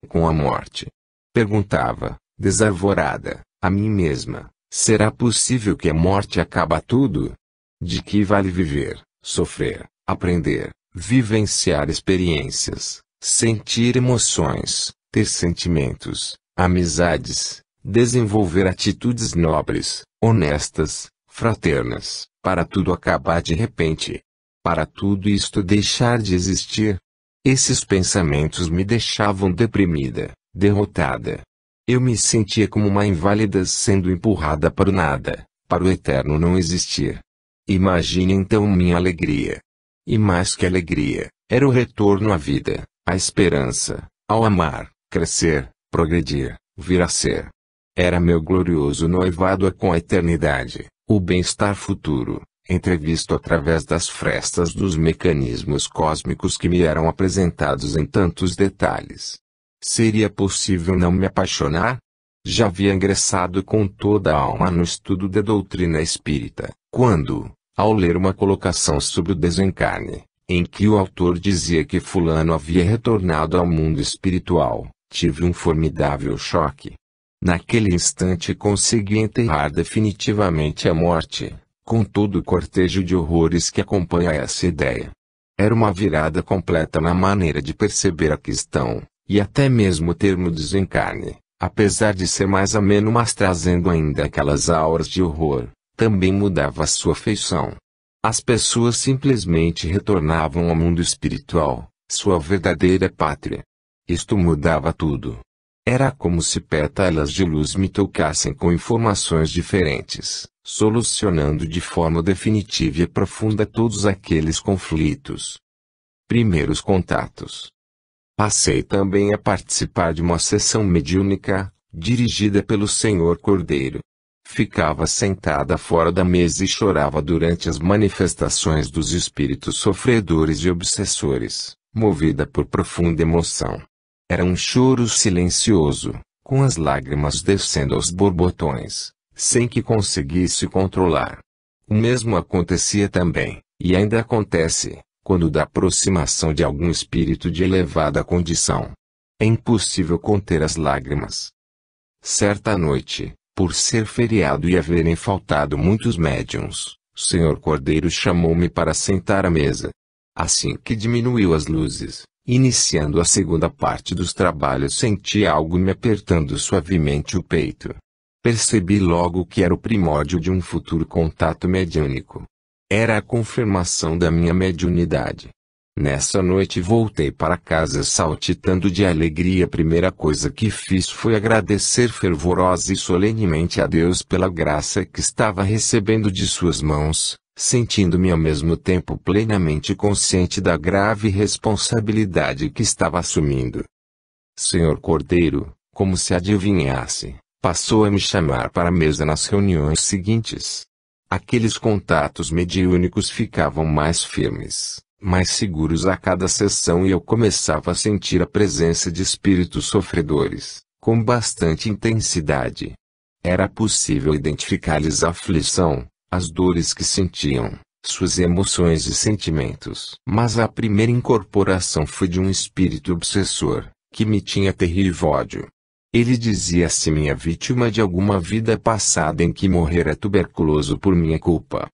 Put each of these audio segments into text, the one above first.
com a morte. Perguntava, desarvorada, a mim mesma: será possível que a morte acaba tudo? De que vale viver, sofrer, aprender, vivenciar experiências, sentir emoções, ter sentimentos, amizades, desenvolver atitudes nobres, honestas, fraternas, para tudo acabar de repente? Para tudo isto deixar de existir? Esses pensamentos me deixavam deprimida, derrotada. Eu me sentia como uma inválida sendo empurrada para o nada, para o eterno não existir. Imagine então minha alegria. E mais que alegria, era o retorno à vida, à esperança, ao amar, crescer, progredir, vir a ser. Era meu glorioso noivado com a eternidade, o bem-estar futuro, entrevisto através das frestas dos mecanismos cósmicos que me eram apresentados em tantos detalhes. Seria possível não me apaixonar? Já havia ingressado com toda a alma no estudo da doutrina espírita, quando, ao ler uma colocação sobre o desencarne, em que o autor dizia que fulano havia retornado ao mundo espiritual, tive um formidável choque. Naquele instante consegui enterrar definitivamente a morte, com todo o cortejo de horrores que acompanha essa ideia. Era uma virada completa na maneira de perceber a questão, e até mesmo o termo desencarne, apesar de ser mais ameno mas trazendo ainda aquelas auras de horror, também mudava a sua feição. As pessoas simplesmente retornavam ao mundo espiritual, sua verdadeira pátria. Isto mudava tudo. Era como se pétalas de luz me tocassem com informações diferentes, solucionando de forma definitiva e profunda todos aqueles conflitos. Primeiros contatos. Passei também a participar de uma sessão mediúnica, dirigida pelo Senhor Cordeiro. Ficava sentada fora da mesa e chorava durante as manifestações dos espíritos sofredores e obsessores, movida por profunda emoção. Era um choro silencioso, com as lágrimas descendo aos borbotões, sem que conseguisse controlar. O mesmo acontecia também, e ainda acontece, quando da aproximação de algum espírito de elevada condição. É impossível conter as lágrimas. Certa noite, por ser feriado e haverem faltado muitos médiuns, o Senhor Cordeiro chamou-me para sentar à mesa. Assim que diminuiu as luzes, iniciando a segunda parte dos trabalhos, senti algo me apertando suavemente o peito. Percebi logo que era o primórdio de um futuro contato mediúnico. Era a confirmação da minha mediunidade. Nessa noite voltei para casa saltitando de alegria. A primeira coisa que fiz foi agradecer fervorosa e solenemente a Deus pela graça que estava recebendo de suas mãos, sentindo-me ao mesmo tempo plenamente consciente da grave responsabilidade que estava assumindo. Senhor Cordeiro, como se adivinhasse, passou a me chamar para a mesa nas reuniões seguintes. Aqueles contatos mediúnicos ficavam mais firmes, mais seguros a cada sessão e eu começava a sentir a presença de espíritos sofredores, com bastante intensidade. Era possível identificar-lhes a aflição, as dores que sentiam, suas emoções e sentimentos. Mas a primeira incorporação foi de um espírito obsessor, que me tinha terrível ódio. Ele dizia-se minha vítima de alguma vida passada em que morrera tuberculoso por minha culpa.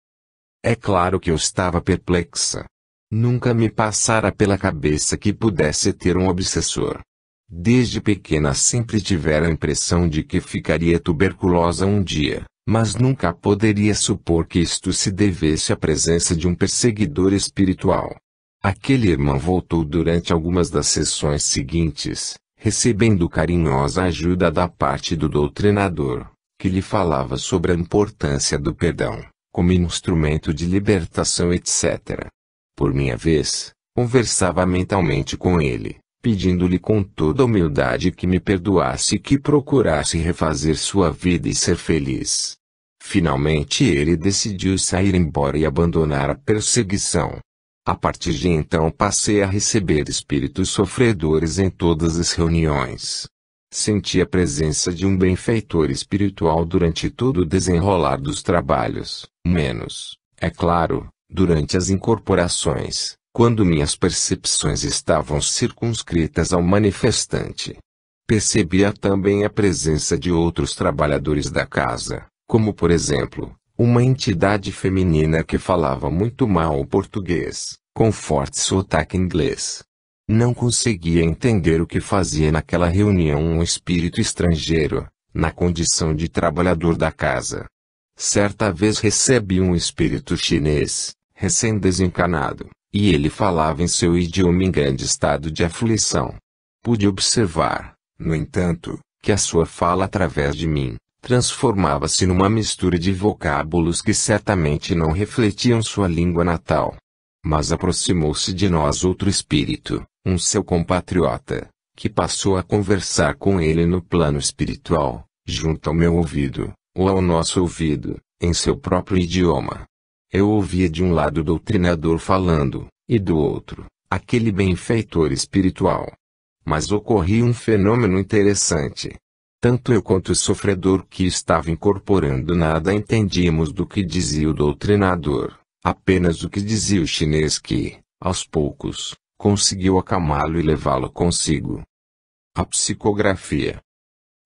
É claro que eu estava perplexa. Nunca me passara pela cabeça que pudesse ter um obsessor. Desde pequena sempre tivera a impressão de que ficaria tuberculosa um dia, mas nunca poderia supor que isto se devesse à presença de um perseguidor espiritual. Aquele irmão voltou durante algumas das sessões seguintes, recebendo carinhosa ajuda da parte do doutrinador, que lhe falava sobre a importância do perdão, como instrumento de libertação etc. Por minha vez, conversava mentalmente com ele, pedindo-lhe com toda humildade que me perdoasse e que procurasse refazer sua vida e ser feliz. Finalmente ele decidiu sair embora e abandonar a perseguição. A partir de então passei a receber espíritos sofredores em todas as reuniões. Senti a presença de um benfeitor espiritual durante todo o desenrolar dos trabalhos, menos, é claro, durante as incorporações, quando minhas percepções estavam circunscritas ao manifestante. Percebia também a presença de outros trabalhadores da casa, como por exemplo, uma entidade feminina que falava muito mal o português, com forte sotaque inglês. Não conseguia entender o que fazia naquela reunião um espírito estrangeiro, na condição de trabalhador da casa. Certa vez recebi um espírito chinês, recém-desencarnado, e ele falava em seu idioma em grande estado de aflição. Pude observar, no entanto, que a sua fala através de mim, transformava-se numa mistura de vocábulos que certamente não refletiam sua língua natal. Mas aproximou-se de nós outro espírito, um seu compatriota, que passou a conversar com ele no plano espiritual, junto ao meu ouvido, ou ao nosso ouvido, em seu próprio idioma. Eu ouvia de um lado o doutrinador falando, e do outro, aquele benfeitor espiritual. Mas ocorria um fenômeno interessante. Tanto eu quanto o sofredor que estava incorporando nada entendíamos do que dizia o doutrinador, apenas o que dizia o chinês que, aos poucos, conseguiu acalmá-lo e levá-lo consigo. A psicografia.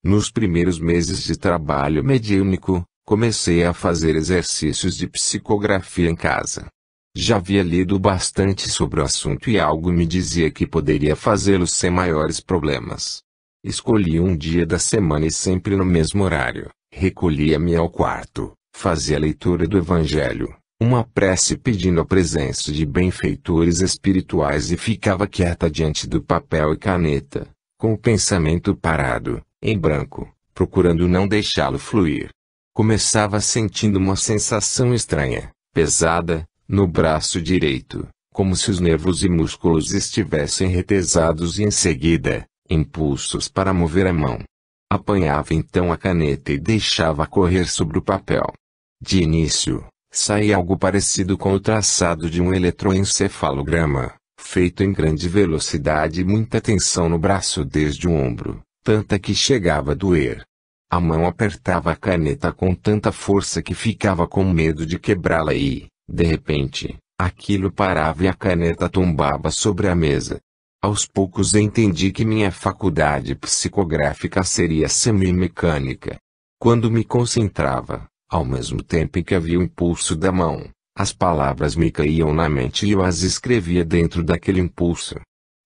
Nos primeiros meses de trabalho mediúnico, comecei a fazer exercícios de psicografia em casa. Já havia lido bastante sobre o assunto e algo me dizia que poderia fazê-lo sem maiores problemas. Escolhi um dia da semana e sempre no mesmo horário, recolhia-me ao quarto, fazia a leitura do Evangelho, uma prece pedindo a presença de benfeitores espirituais e ficava quieta diante do papel e caneta, com o pensamento parado, em branco, procurando não deixá-lo fluir. Começava sentindo uma sensação estranha, pesada, no braço direito, como se os nervos e músculos estivessem retesados e em seguida, impulsos para mover a mão. Apanhava então a caneta e deixava correr sobre o papel. De início, saía algo parecido com o traçado de um eletroencefalograma, feito em grande velocidade e muita tensão no braço desde o ombro, tanta que chegava a doer. A mão apertava a caneta com tanta força que ficava com medo de quebrá-la e, de repente, aquilo parava e a caneta tombava sobre a mesa. Aos poucos entendi que minha faculdade psicográfica seria semimecânica. Quando me concentrava, ao mesmo tempo em que havia o impulso da mão, as palavras me caíam na mente e eu as escrevia dentro daquele impulso.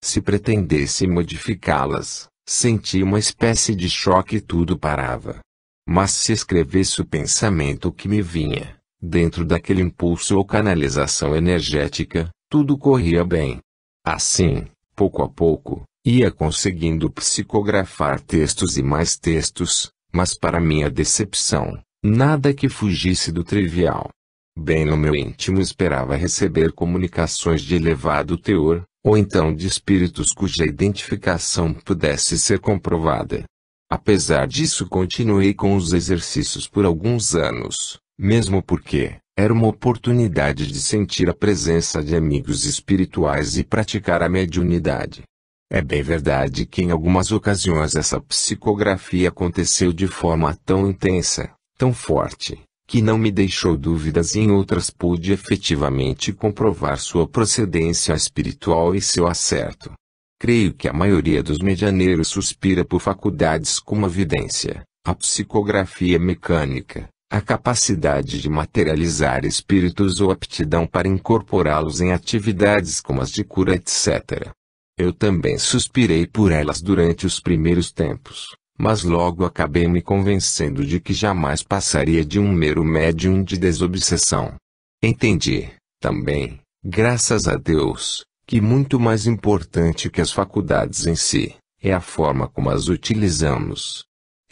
Se pretendesse modificá-las, sentia uma espécie de choque e tudo parava. Mas se escrevesse o pensamento que me vinha, dentro daquele impulso ou canalização energética, tudo corria bem. Assim, pouco a pouco, ia conseguindo psicografar textos e mais textos, mas para minha decepção, nada que fugisse do trivial. Bem no meu íntimo esperava receber comunicações de elevado teor, ou então de espíritos cuja identificação pudesse ser comprovada. Apesar disso continuei com os exercícios por alguns anos, mesmo porque era uma oportunidade de sentir a presença de amigos espirituais e praticar a mediunidade. É bem verdade que em algumas ocasiões essa psicografia aconteceu de forma tão intensa, tão forte, que não me deixou dúvidas e em outras pude efetivamente comprovar sua procedência espiritual e seu acerto. Creio que a maioria dos medianeiros suspira por faculdades como a vidência, a psicografia mecânica, a capacidade de materializar espíritos ou aptidão para incorporá-los em atividades como as de cura, etc. Eu também suspirei por elas durante os primeiros tempos, mas logo acabei me convencendo de que jamais passaria de um mero médium de desobsessão. Entendi, também, graças a Deus, que muito mais importante que as faculdades em si, é a forma como as utilizamos.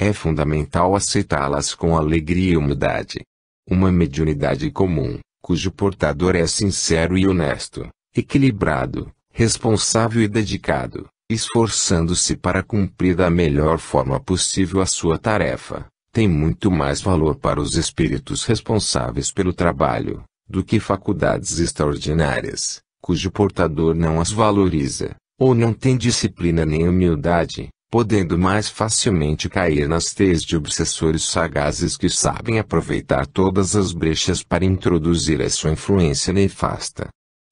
É fundamental aceitá-las com alegria e humildade. Uma mediunidade comum, cujo portador é sincero e honesto, equilibrado, responsável e dedicado, esforçando-se para cumprir da melhor forma possível a sua tarefa, tem muito mais valor para os espíritos responsáveis pelo trabalho, do que faculdades extraordinárias, cujo portador não as valoriza, ou não tem disciplina nem humildade, podendo mais facilmente cair nas teias de obsessores sagazes que sabem aproveitar todas as brechas para introduzir a sua influência nefasta.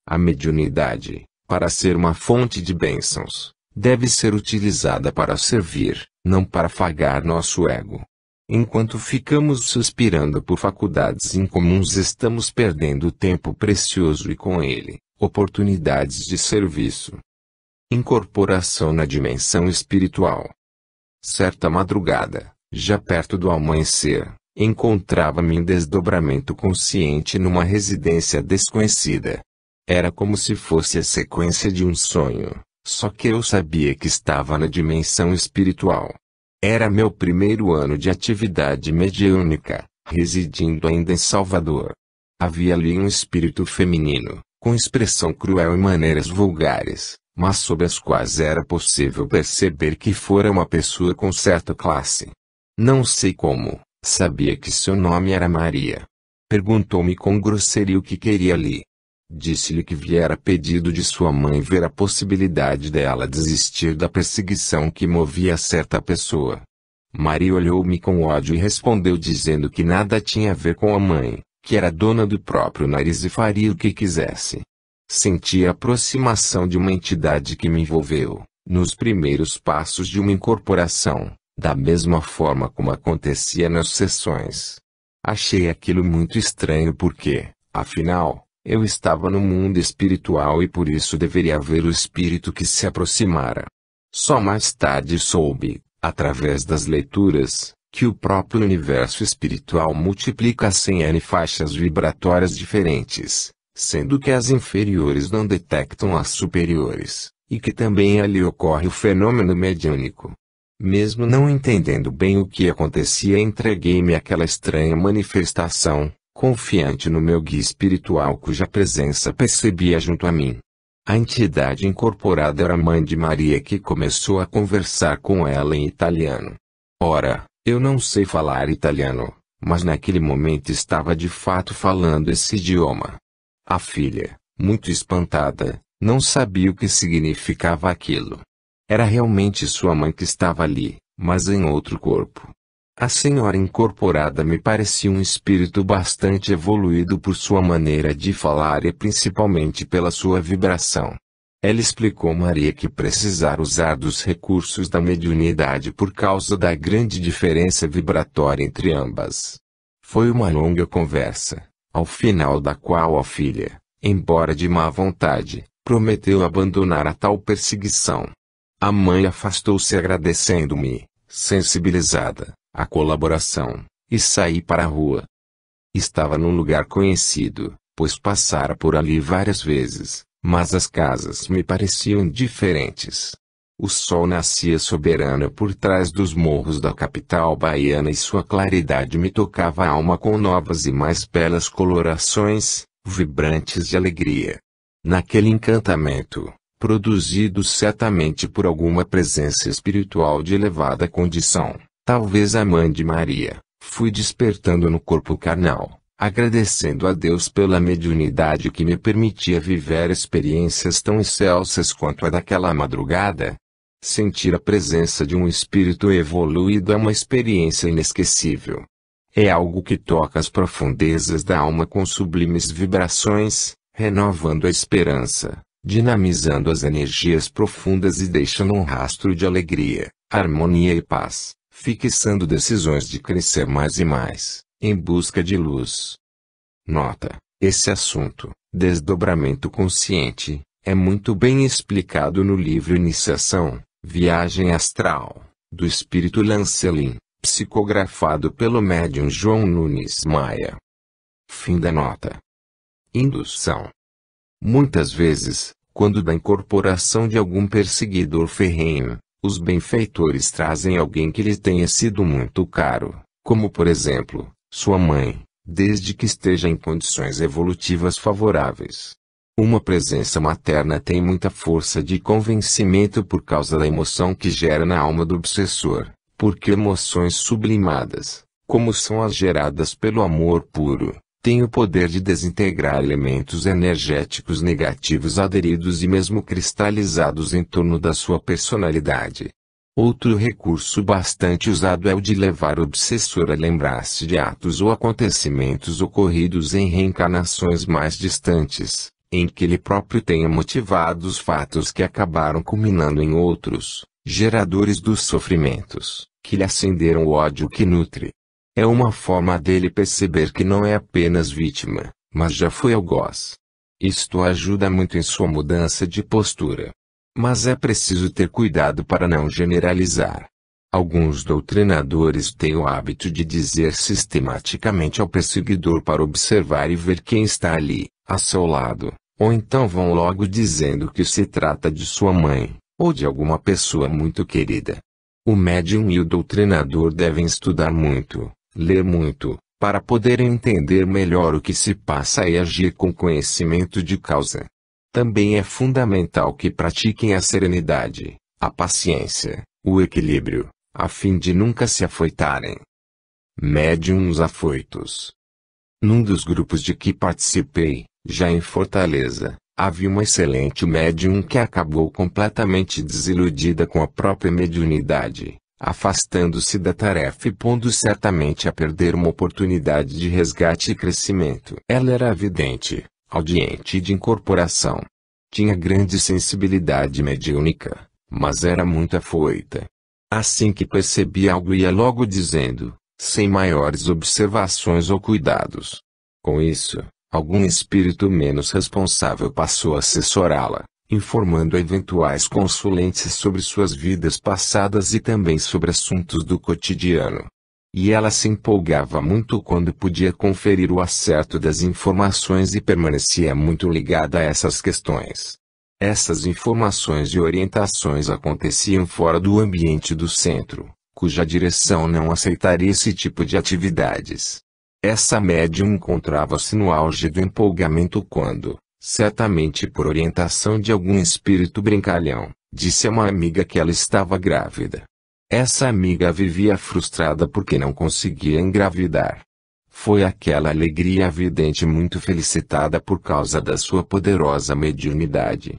A mediunidade, para ser uma fonte de bênçãos, deve ser utilizada para servir, não para afagar nosso ego. Enquanto ficamos suspirando por faculdades incomuns, estamos perdendo tempo precioso e com ele, oportunidades de serviço. Incorporação na dimensão espiritual. Certa madrugada, já perto do amanhecer, encontrava-me em desdobramento consciente numa residência desconhecida. Era como se fosse a sequência de um sonho, só que eu sabia que estava na dimensão espiritual. Era meu primeiro ano de atividade mediúnica, residindo ainda em Salvador. Havia ali um espírito feminino, com expressão cruel e maneiras vulgares, mas sob as quais era possível perceber que fora uma pessoa com certa classe. Não sei como, sabia que seu nome era Maria. Perguntou-me com grosseria o que queria ali. Disse-lhe que viera a pedido de sua mãe ver a possibilidade dela desistir da perseguição que movia certa pessoa. Maria olhou-me com ódio e respondeu dizendo que nada tinha a ver com a mãe, que era dona do próprio nariz e faria o que quisesse. Senti a aproximação de uma entidade que me envolveu, nos primeiros passos de uma incorporação, da mesma forma como acontecia nas sessões. Achei aquilo muito estranho porque, afinal, eu estava no mundo espiritual e por isso deveria haver o espírito que se aproximara. Só mais tarde soube, através das leituras, que o próprio universo espiritual multiplica-se em N faixas vibratórias diferentes, sendo que as inferiores não detectam as superiores, e que também ali ocorre o fenômeno mediúnico. Mesmo não entendendo bem o que acontecia, entreguei-me àquela estranha manifestação, confiante no meu guia espiritual cuja presença percebia junto a mim. A entidade incorporada era a mãe de Maria, que começou a conversar com ela em italiano. Ora, eu não sei falar italiano, mas naquele momento estava de fato falando esse idioma. A filha, muito espantada, não sabia o que significava aquilo. Era realmente sua mãe que estava ali, mas em outro corpo. A senhora incorporada me parecia um espírito bastante evoluído por sua maneira de falar e principalmente pela sua vibração. Ela explicou a Maria que precisara usar dos recursos da mediunidade por causa da grande diferença vibratória entre ambas. Foi uma longa conversa, ao final da qual a filha, embora de má vontade, prometeu abandonar a tal perseguição. A mãe afastou-se agradecendo-me, sensibilizada, a colaboração, e saí para a rua. Estava num lugar conhecido, pois passara por ali várias vezes, mas as casas me pareciam diferentes. O sol nascia soberano por trás dos morros da capital baiana e sua claridade me tocava a alma com novas e mais belas colorações, vibrantes de alegria. Naquele encantamento, produzido certamente por alguma presença espiritual de elevada condição, talvez a mãe de Maria, fui despertando no corpo carnal, agradecendo a Deus pela mediunidade que me permitia viver experiências tão excelsas quanto a daquela madrugada. Sentir a presença de um espírito evoluído é uma experiência inesquecível. É algo que toca as profundezas da alma com sublimes vibrações, renovando a esperança, dinamizando as energias profundas e deixando um rastro de alegria, harmonia e paz, fixando decisões de crescer mais e mais, em busca de luz. Nota: esse assunto, desdobramento consciente, é muito bem explicado no livro Iniciação, Viagem Astral, do espírito Lancelin, psicografado pelo médium João Nunes Maia. Fim da nota. Indução. Muitas vezes, quando da incorporação de algum perseguidor ferrenho, os benfeitores trazem alguém que lhes tenha sido muito caro, como por exemplo, sua mãe, desde que esteja em condições evolutivas favoráveis. Uma presença materna tem muita força de convencimento por causa da emoção que gera na alma do obsessor, porque emoções sublimadas, como são as geradas pelo amor puro, têm o poder de desintegrar elementos energéticos negativos aderidos e mesmo cristalizados em torno da sua personalidade. Outro recurso bastante usado é o de levar o obsessor a lembrar-se de atos ou acontecimentos ocorridos em reencarnações mais distantes, em que ele próprio tenha motivado os fatos que acabaram culminando em outros, geradores dos sofrimentos, que lhe acenderam o ódio que nutre. É uma forma dele perceber que não é apenas vítima, mas já foi algoz. Isto ajuda muito em sua mudança de postura. Mas é preciso ter cuidado para não generalizar. Alguns doutrinadores têm o hábito de dizer sistematicamente ao perseguidor para observar e ver quem está ali, a seu lado, ou então vão logo dizendo que se trata de sua mãe, ou de alguma pessoa muito querida. O médium e o doutrinador devem estudar muito, ler muito, para poderem entender melhor o que se passa e agir com conhecimento de causa. Também é fundamental que pratiquem a serenidade, a paciência, o equilíbrio, a fim de nunca se afoitarem. Médiuns afoitos. Num dos grupos de que participei, já em Fortaleza, havia uma excelente médium que acabou completamente desiludida com a própria mediunidade, afastando-se da tarefa e pondo certamente a perder uma oportunidade de resgate e crescimento. Ela era vidente, audiente de incorporação. Tinha grande sensibilidade mediúnica, mas era muito afoita. Assim que percebia algo ia logo dizendo, sem maiores observações ou cuidados. Com isso, algum espírito menos responsável passou a assessorá-la, informando eventuais consulentes sobre suas vidas passadas e também sobre assuntos do cotidiano. E ela se empolgava muito quando podia conferir o acerto das informações e permanecia muito ligada a essas questões. Essas informações e orientações aconteciam fora do ambiente do centro, cuja direção não aceitaria esse tipo de atividades. Essa médium encontrava-se no auge do empolgamento quando, certamente por orientação de algum espírito brincalhão, disse a uma amiga que ela estava grávida. Essa amiga vivia frustrada porque não conseguia engravidar. Foi aquela alegria vidente muito felicitada por causa da sua poderosa mediunidade.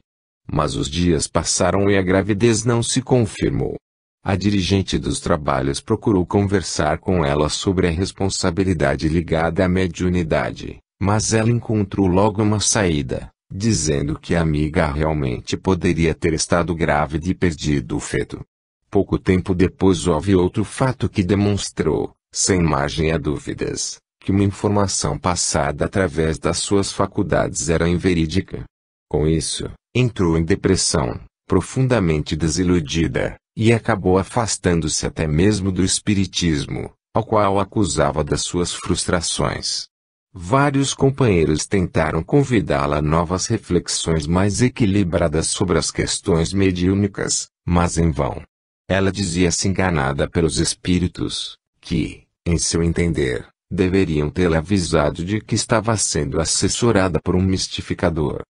Mas os dias passaram e a gravidez não se confirmou. A dirigente dos trabalhos procurou conversar com ela sobre a responsabilidade ligada à mediunidade, mas ela encontrou logo uma saída, dizendo que a amiga realmente poderia ter estado grávida e perdido o feto. Pouco tempo depois houve outro fato que demonstrou, sem margem a dúvidas, que uma informação passada através das suas faculdades era inverídica. Com isso, entrou em depressão, profundamente desiludida, e acabou afastando-se até mesmo do espiritismo, ao qual acusava das suas frustrações. Vários companheiros tentaram convidá-la a novas reflexões mais equilibradas sobre as questões mediúnicas, mas em vão. Ela dizia-se enganada pelos espíritos, que, em seu entender, deveriam tê-la avisado de que estava sendo assessorada por um mistificador.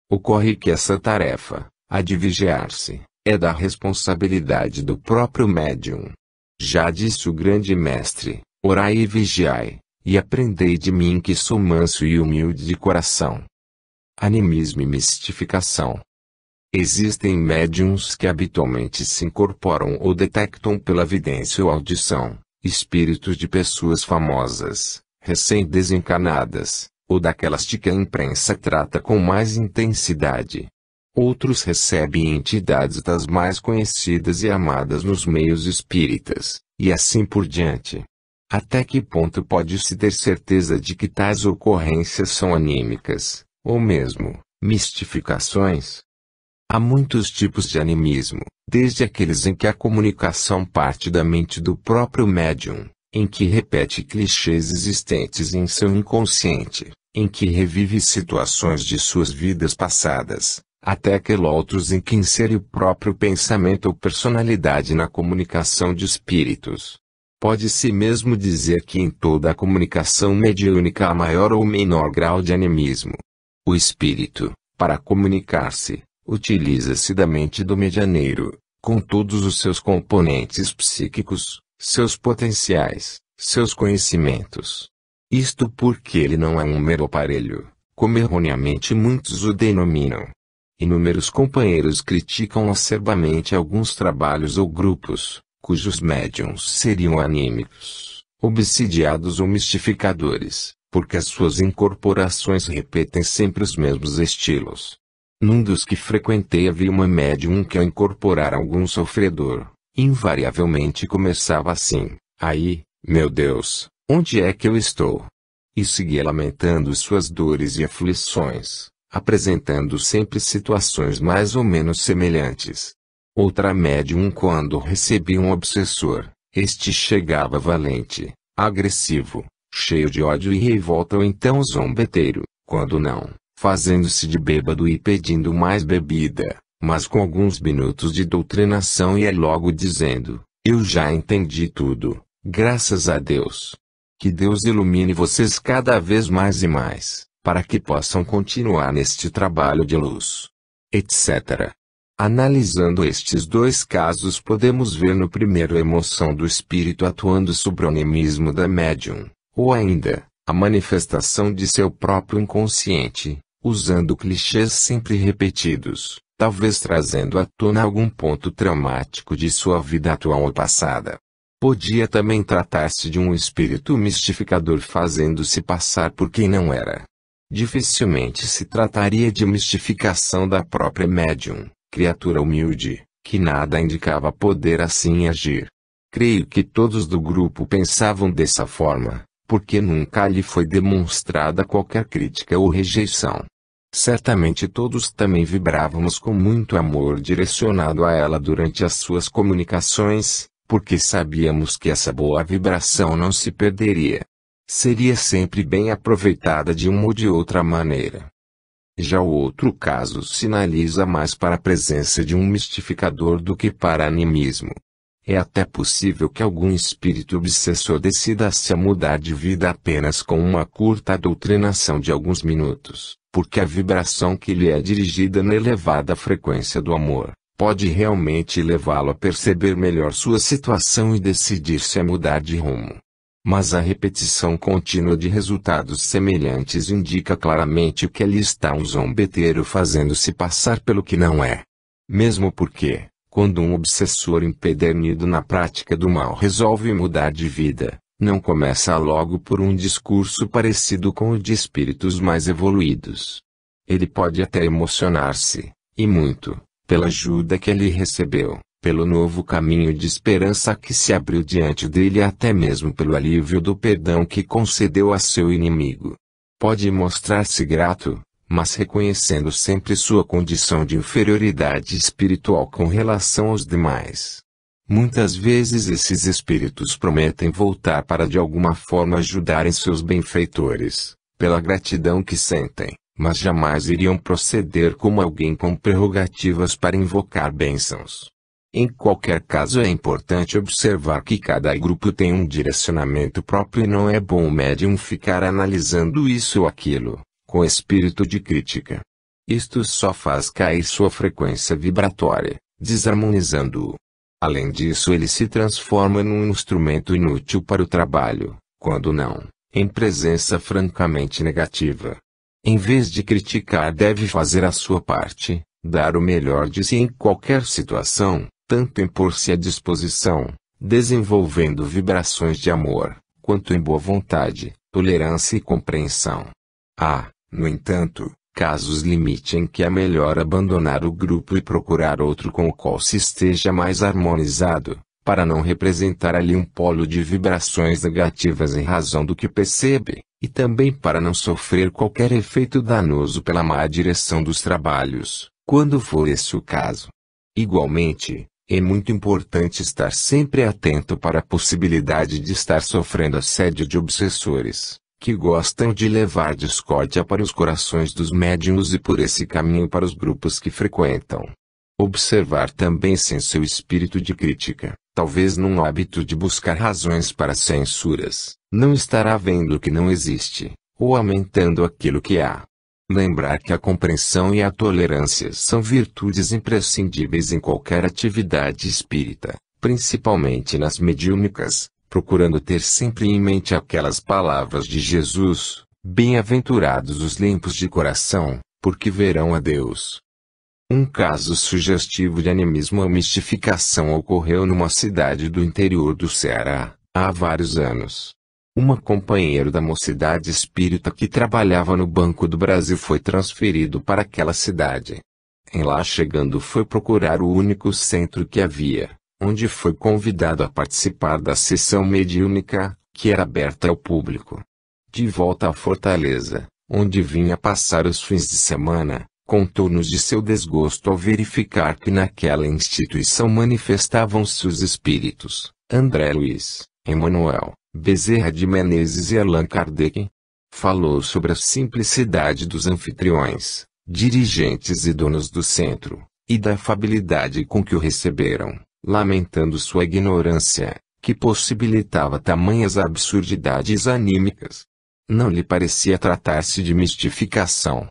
Ocorre que essa tarefa, a de vigiar-se, é da responsabilidade do próprio médium. Já disse o grande mestre, orai e vigiai, e aprendei de mim que sou manso e humilde de coração. Animismo e mistificação. Existem médiuns que habitualmente se incorporam ou detectam pela vidência ou audição, espíritos de pessoas famosas, recém-desencarnadas, ou daquelas de que a imprensa trata com mais intensidade. Outros recebem entidades das mais conhecidas e amadas nos meios espíritas, e assim por diante. Até que ponto pode-se ter certeza de que tais ocorrências são anímicas, ou mesmo, mistificações? Há muitos tipos de animismo, desde aqueles em que a comunicação parte da mente do próprio médium, em que repete clichês existentes em seu inconsciente, em que revive situações de suas vidas passadas, até aqueles outros em que insere o próprio pensamento ou personalidade na comunicação de espíritos. Pode-se mesmo dizer que em toda a comunicação mediúnica há maior ou menor grau de animismo. O espírito, para comunicar-se, utiliza-se da mente do medianeiro, com todos os seus componentes psíquicos, seus potenciais, seus conhecimentos. Isto porque ele não é um mero aparelho, como erroneamente muitos o denominam. Inúmeros companheiros criticam acerbamente alguns trabalhos ou grupos, cujos médiuns seriam anímicos, obsidiados ou mistificadores, porque as suas incorporações repetem sempre os mesmos estilos. Num dos que frequentei havia uma médium que ao incorporar algum sofredor, invariavelmente começava assim: aí, meu Deus, onde é que eu estou? E seguia lamentando suas dores e aflições, apresentando sempre situações mais ou menos semelhantes. Outra médium, quando recebia um obsessor, este chegava valente, agressivo, cheio de ódio e revolta ou então zombeteiro, quando não, fazendo-se de bêbado e pedindo mais bebida, mas com alguns minutos de doutrinação ia logo dizendo: eu já entendi tudo, graças a Deus. Que Deus ilumine vocês cada vez mais e mais, para que possam continuar neste trabalho de luz, etc. Analisando estes dois casos, podemos ver no primeiro a emoção do espírito atuando sobre o animismo da médium, ou ainda, a manifestação de seu próprio inconsciente, usando clichês sempre repetidos, talvez trazendo à tona algum ponto traumático de sua vida atual ou passada. Podia também tratar-se de um espírito mistificador fazendo-se passar por quem não era. Dificilmente se trataria de mistificação da própria médium, criatura humilde, que nada indicava poder assim agir. Creio que todos do grupo pensavam dessa forma, porque nunca lhe foi demonstrada qualquer crítica ou rejeição. Certamente todos também vibrávamos com muito amor direcionado a ela durante as suas comunicações, porque sabíamos que essa boa vibração não se perderia. Seria sempre bem aproveitada de uma ou de outra maneira. Já o outro caso sinaliza mais para a presença de um mistificador do que para animismo. É até possível que algum espírito obsessor decida-se a mudar de vida apenas com uma curta doutrinação de alguns minutos, porque a vibração que lhe é dirigida na elevada frequência do amor pode realmente levá-lo a perceber melhor sua situação e decidir-se a mudar de rumo. Mas a repetição contínua de resultados semelhantes indica claramente que ali está um zombeteiro fazendo-se passar pelo que não é. Mesmo porque, quando um obsessor empedernido na prática do mal resolve mudar de vida, não começa logo por um discurso parecido com o de espíritos mais evoluídos. Ele pode até emocionar-se, e muito, pela ajuda que ele recebeu, pelo novo caminho de esperança que se abriu diante dele e até mesmo pelo alívio do perdão que concedeu a seu inimigo. Pode mostrar-se grato, mas reconhecendo sempre sua condição de inferioridade espiritual com relação aos demais. Muitas vezes esses espíritos prometem voltar para de alguma forma ajudarem seus benfeitores, pela gratidão que sentem, mas jamais iriam proceder como alguém com prerrogativas para invocar bênçãos. Em qualquer caso é importante observar que cada grupo tem um direcionamento próprio e não é bom o médium ficar analisando isso ou aquilo, com espírito de crítica. Isto só faz cair sua frequência vibratória, desarmonizando-o. Além disso, ele se transforma num instrumento inútil para o trabalho, quando não, em presença francamente negativa. Em vez de criticar, deve fazer a sua parte, dar o melhor de si em qualquer situação, tanto em pôr-se à disposição, desenvolvendo vibrações de amor, quanto em boa vontade, tolerância e compreensão. Há, no entanto, casos limite em que é melhor abandonar o grupo e procurar outro com o qual se esteja mais harmonizado, para não representar ali um polo de vibrações negativas em razão do que percebe, e também para não sofrer qualquer efeito danoso pela má direção dos trabalhos, quando for esse o caso. Igualmente, é muito importante estar sempre atento para a possibilidade de estar sofrendo assédio de obsessores, que gostam de levar discórdia para os corações dos médiuns e por esse caminho para os grupos que frequentam. Observar também sem seu espírito de crítica, talvez num hábito de buscar razões para censuras, não estará vendo o que não existe, ou aumentando aquilo que há. Lembrar que a compreensão e a tolerância são virtudes imprescindíveis em qualquer atividade espírita, principalmente nas mediúnicas, procurando ter sempre em mente aquelas palavras de Jesus: bem-aventurados os limpos de coração, porque verão a Deus. Um caso sugestivo de animismo ou mistificação ocorreu numa cidade do interior do Ceará, há vários anos. Uma companheira da Mocidade Espírita que trabalhava no Banco do Brasil foi transferido para aquela cidade. Em lá chegando foi procurar o único centro que havia, onde foi convidado a participar da sessão mediúnica, que era aberta ao público. De volta à Fortaleza, onde vinha passar os fins de semana, contou-nos de seu desgosto ao verificar que naquela instituição manifestavam-se os espíritos, André Luiz, Emmanuel, Bezerra de Menezes e Allan Kardec. Falou sobre a simplicidade dos anfitriões, dirigentes e donos do centro, e da afabilidade com que o receberam, lamentando sua ignorância, que possibilitava tamanhas absurdidades anímicas. Não lhe parecia tratar-se de mistificação.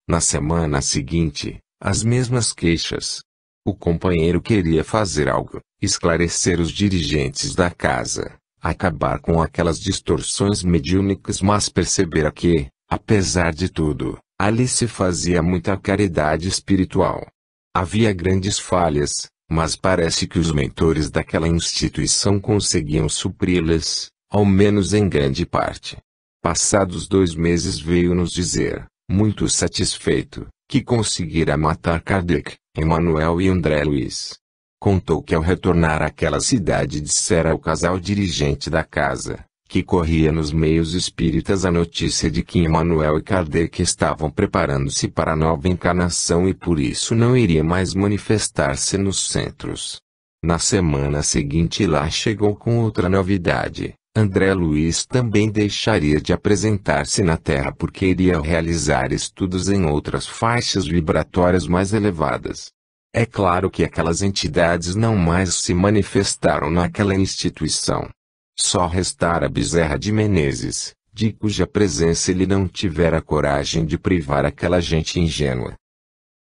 Na semana seguinte, as mesmas queixas. O companheiro queria fazer algo, esclarecer os dirigentes da casa, acabar com aquelas distorções mediúnicas, mas percebera que, apesar de tudo, ali se fazia muita caridade espiritual. Havia grandes falhas, mas parece que os mentores daquela instituição conseguiam supri-las, ao menos em grande parte. Passados 2 meses veio nos dizer, muito satisfeito, que conseguira matar Kardec, Emmanuel e André Luiz. Contou que ao retornar àquela cidade dissera ao casal dirigente da casa, que corria nos meios espíritas a notícia de que Emmanuel e Kardec estavam preparando-se para a nova encarnação e por isso não iria mais manifestar-se nos centros. Na semana seguinte lá chegou com outra novidade. André Luiz também deixaria de apresentar-se na Terra porque iria realizar estudos em outras faixas vibratórias mais elevadas. É claro que aquelas entidades não mais se manifestaram naquela instituição. Só restara Bezerra de Menezes, de cuja presença ele não tivera coragem de privar aquela gente ingênua.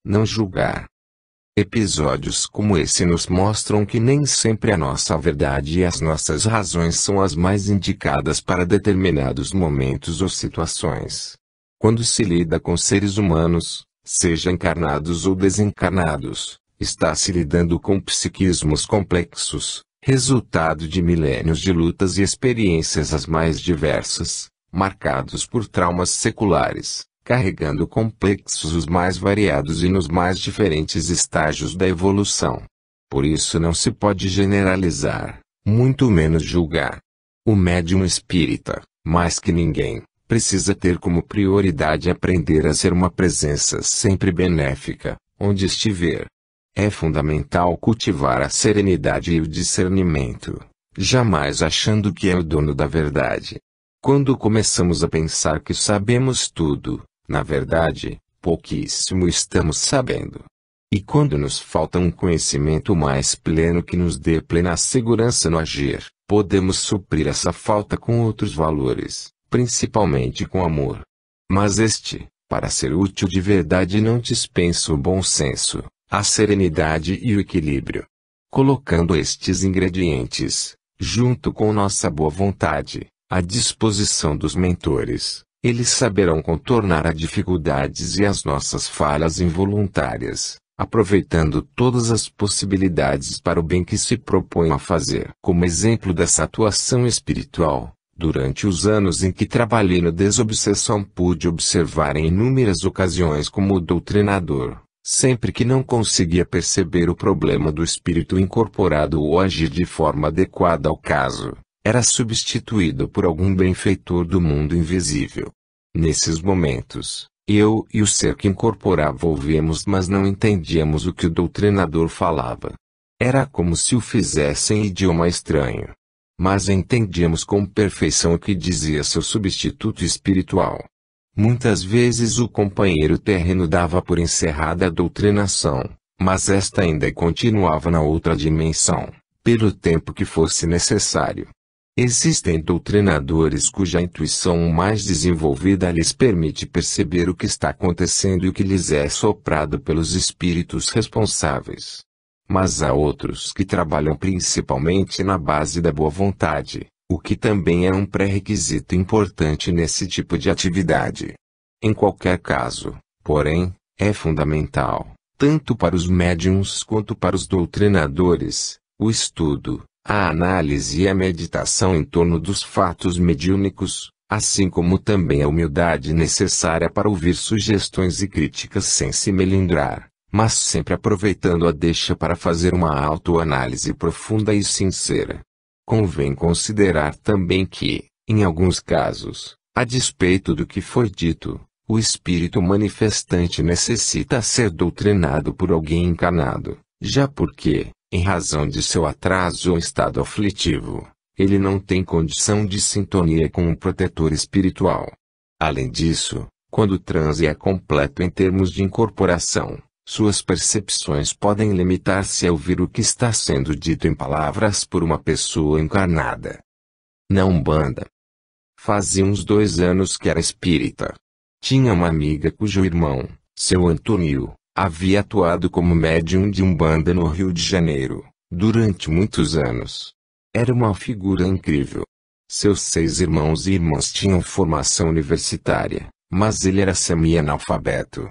Não julgar. Episódios como esse nos mostram que nem sempre a nossa verdade e as nossas razões são as mais indicadas para determinados momentos ou situações. Quando se lida com seres humanos, seja encarnados ou desencarnados, está se lidando com psiquismos complexos, resultado de milênios de lutas e experiências as mais diversas, marcados por traumas seculares, carregando complexos os mais variados e nos mais diferentes estágios da evolução. Por isso não se pode generalizar, muito menos julgar. O médium espírita, mais que ninguém, precisa ter como prioridade aprender a ser uma presença sempre benéfica, onde estiver. É fundamental cultivar a serenidade e o discernimento, jamais achando que é o dono da verdade. Quando começamos a pensar que sabemos tudo, na verdade, pouquíssimo estamos sabendo. E quando nos falta um conhecimento mais pleno que nos dê plena segurança no agir, podemos suprir essa falta com outros valores, principalmente com amor. Mas este, para ser útil de verdade, não dispensa o bom senso, a serenidade e o equilíbrio. Colocando estes ingredientes, junto com nossa boa vontade, à disposição dos mentores, eles saberão contornar as dificuldades e as nossas falhas involuntárias, aproveitando todas as possibilidades para o bem que se propõem a fazer. Como exemplo dessa atuação espiritual, durante os anos em que trabalhei no Desobsessão pude observar em inúmeras ocasiões como o doutrinador, sempre que não conseguia perceber o problema do espírito incorporado ou agir de forma adequada ao caso, era substituído por algum benfeitor do mundo invisível. Nesses momentos, eu e o ser que incorporava ouvimos, mas não entendíamos o que o doutrinador falava. Era como se o fizesse em idioma estranho. Mas entendíamos com perfeição o que dizia seu substituto espiritual. Muitas vezes o companheiro terreno dava por encerrada a doutrinação, mas esta ainda continuava na outra dimensão, pelo tempo que fosse necessário. Existem doutrinadores cuja intuição mais desenvolvida lhes permite perceber o que está acontecendo e o que lhes é soprado pelos espíritos responsáveis. Mas há outros que trabalham principalmente na base da boa vontade, o que também é um pré-requisito importante nesse tipo de atividade. Em qualquer caso, porém, é fundamental, tanto para os médiuns quanto para os doutrinadores, o estudo, A análise e a meditação em torno dos fatos mediúnicos, assim como também a humildade necessária para ouvir sugestões e críticas sem se melindrar, mas sempre aproveitando a deixa para fazer uma autoanálise profunda e sincera. Convém considerar também que, em alguns casos, a despeito do que foi dito, o espírito manifestante necessita ser doutrinado por alguém encarnado, já porque, em razão de seu atraso ou estado aflitivo, ele não tem condição de sintonia com um protetor espiritual. Além disso, quando o transe é completo em termos de incorporação, suas percepções podem limitar-se a ouvir o que está sendo dito em palavras por uma pessoa encarnada. Na Umbanda. Fazia uns 2 anos que era espírita. Tinha uma amiga cujo irmão, seu Antônio, havia atuado como médium de Umbanda no Rio de Janeiro, durante muitos anos. Era uma figura incrível. Seus 6 irmãos e irmãs tinham formação universitária, mas ele era semi-analfabeto.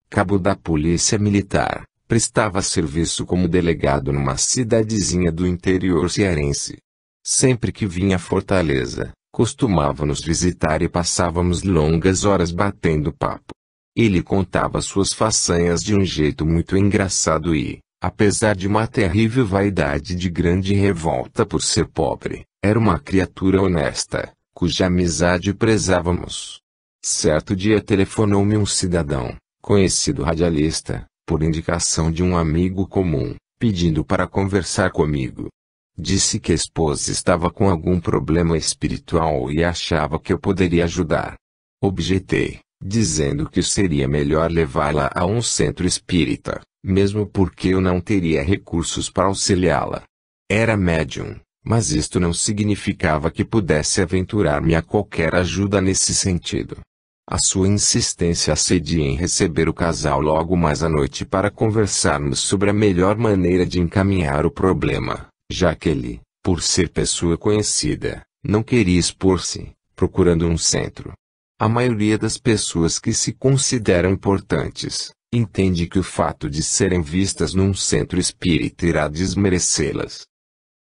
Cabo da Polícia Militar, prestava serviço como delegado numa cidadezinha do interior cearense. Sempre que vinha a Fortaleza, costumava nos visitar e passávamos longas horas batendo papo. Ele contava suas façanhas de um jeito muito engraçado e, apesar de uma terrível vaidade de grande revolta por ser pobre, era uma criatura honesta, cuja amizade prezávamos. Certo dia telefonou-me um cidadão, conhecido radialista, por indicação de um amigo comum, pedindo para conversar comigo. Disse que a esposa estava com algum problema espiritual e achava que eu poderia ajudar. Objetei, dizendo que seria melhor levá-la a um centro espírita, mesmo porque eu não teria recursos para auxiliá-la. Era médium, mas isto não significava que pudesse aventurar-me a qualquer ajuda nesse sentido. A sua insistência acedia em receber o casal logo mais à noite para conversarmos sobre a melhor maneira de encaminhar o problema, já que ele, por ser pessoa conhecida, não queria expor-se, procurando um centro. A maioria das pessoas que se consideram importantes, entende que o fato de serem vistas num centro espírita irá desmerecê-las.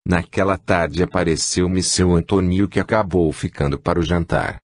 Naquela tarde apareceu-me seu Antônio, que acabou ficando para o jantar.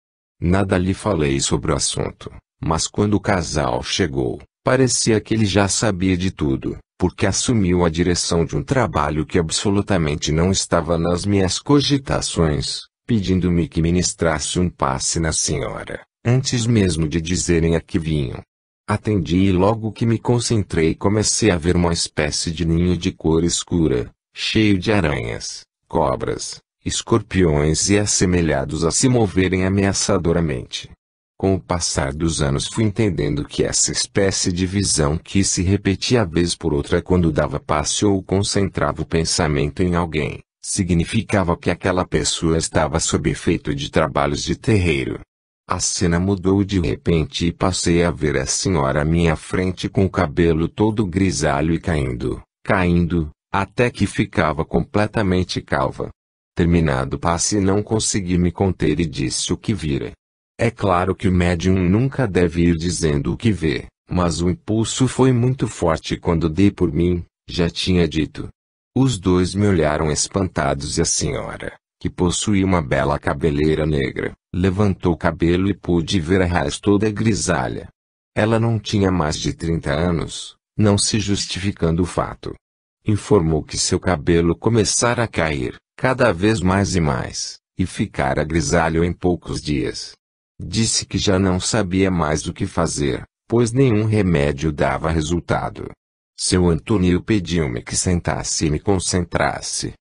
Nada lhe falei sobre o assunto, mas quando o casal chegou, parecia que ele já sabia de tudo, porque assumiu a direção de um trabalho que absolutamente não estava nas minhas cogitações, pedindo-me que ministrasse um passe na senhora, antes mesmo de dizerem a que vinham. Atendi e logo que me concentrei comecei a ver uma espécie de ninho de cor escura, cheio de aranhas, cobras, escorpiões e assemelhados a se moverem ameaçadoramente. Com o passar dos anos fui entendendo que essa espécie de visão que se repetia vez por outra quando dava passe ou concentrava o pensamento em alguém, significava que aquela pessoa estava sob efeito de trabalhos de terreiro. A cena mudou de repente e passei a ver a senhora à minha frente com o cabelo todo grisalho e caindo, até que ficava completamente calva. Terminado o passe não consegui me conter e disse o que vira. É claro que o médium nunca deve ir dizendo o que vê, mas o impulso foi muito forte quando dei por mim, já tinha dito. Os dois me olharam espantados e a senhora, que possuía uma bela cabeleira negra, levantou o cabelo e pude ver a raiz toda grisalha. Ela não tinha mais de 30 anos, não se justificando o fato. Informou que seu cabelo começara a cair, cada vez mais e mais, e ficara grisalho em poucos dias. Disse que já não sabia mais o que fazer, pois nenhum remédio dava resultado. Seu Antônio pediu-me que sentasse e me concentrasse.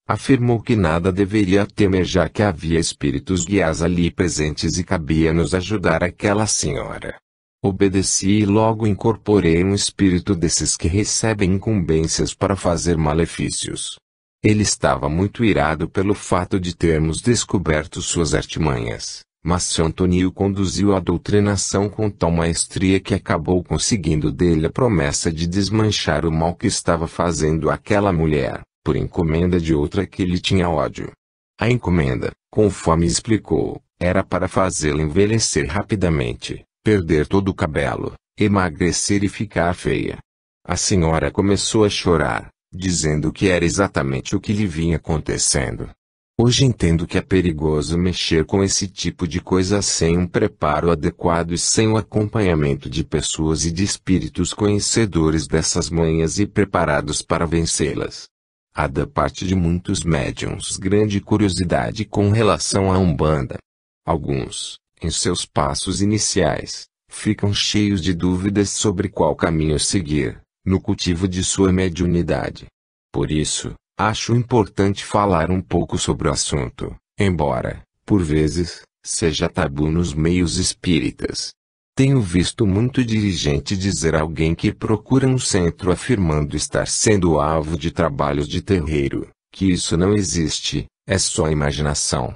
Afirmou que nada deveria temer já que havia espíritos guias ali presentes e cabia nos ajudar aquela senhora. Obedeci e logo incorporei um espírito desses que recebem incumbências para fazer malefícios. Ele estava muito irado pelo fato de termos descoberto suas artimanhas, mas seu Antônio conduziu a doutrinação com tal maestria que acabou conseguindo dele a promessa de desmanchar o mal que estava fazendo àquela mulher, por encomenda de outra que lhe tinha ódio. A encomenda, conforme explicou, era para fazê-la envelhecer rapidamente, perder todo o cabelo, emagrecer e ficar feia. A senhora começou a chorar, dizendo que era exatamente o que lhe vinha acontecendo. Hoje entendo que é perigoso mexer com esse tipo de coisa sem um preparo adequado e sem o acompanhamento de pessoas e de espíritos conhecedores dessas manhas e preparados para vencê-las. Há da parte de muitos médiuns grande curiosidade com relação à Umbanda. Alguns, em seus passos iniciais, ficam cheios de dúvidas sobre qual caminho seguir, no cultivo de sua mediunidade. Por isso, acho importante falar um pouco sobre o assunto, embora, por vezes, seja tabu nos meios espíritas. Tenho visto muito dirigente dizer a alguém que procura um centro afirmando estar sendo alvo de trabalhos de terreiro, que isso não existe, é só imaginação.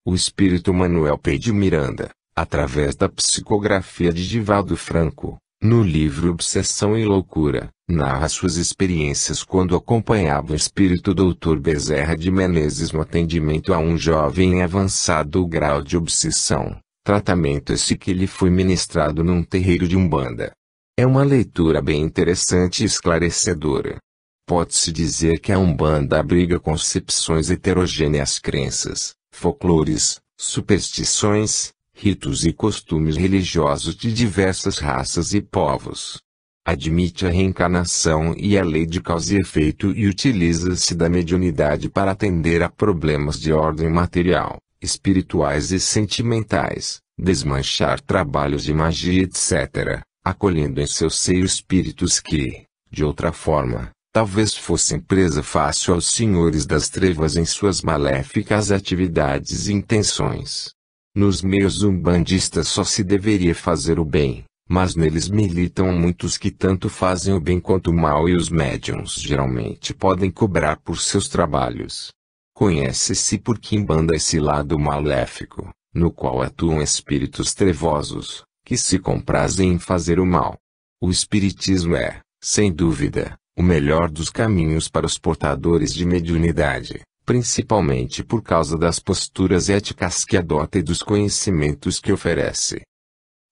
O espírito Manuel P. de Miranda, através da psicografia de Divaldo Franco, no livro Obsessão e Loucura, narra suas experiências quando acompanhava o espírito Dr. Bezerra de Menezes no atendimento a um jovem em avançado grau de obsessão, tratamento esse que lhe foi ministrado num terreiro de Umbanda. É uma leitura bem interessante e esclarecedora. Pode-se dizer que a Umbanda abriga concepções heterogêneas, crenças, folclores, superstições, ritos e costumes religiosos de diversas raças e povos. Admite a reencarnação e a lei de causa e efeito e utiliza-se da mediunidade para atender a problemas de ordem material, espirituais e sentimentais, desmanchar trabalhos de magia etc., acolhendo em seu seio espíritos que, de outra forma, talvez fossem presa fácil aos senhores das trevas em suas maléficas atividades e intenções. Nos meios umbandistas só se deveria fazer o bem, mas neles militam muitos que tanto fazem o bem quanto o mal e os médiuns geralmente podem cobrar por seus trabalhos. Conhece-se por quimbanda esse lado maléfico, no qual atuam espíritos trevosos, que se comprazem em fazer o mal. O espiritismo é, sem dúvida, o melhor dos caminhos para os portadores de mediunidade, principalmente por causa das posturas éticas que adota e dos conhecimentos que oferece.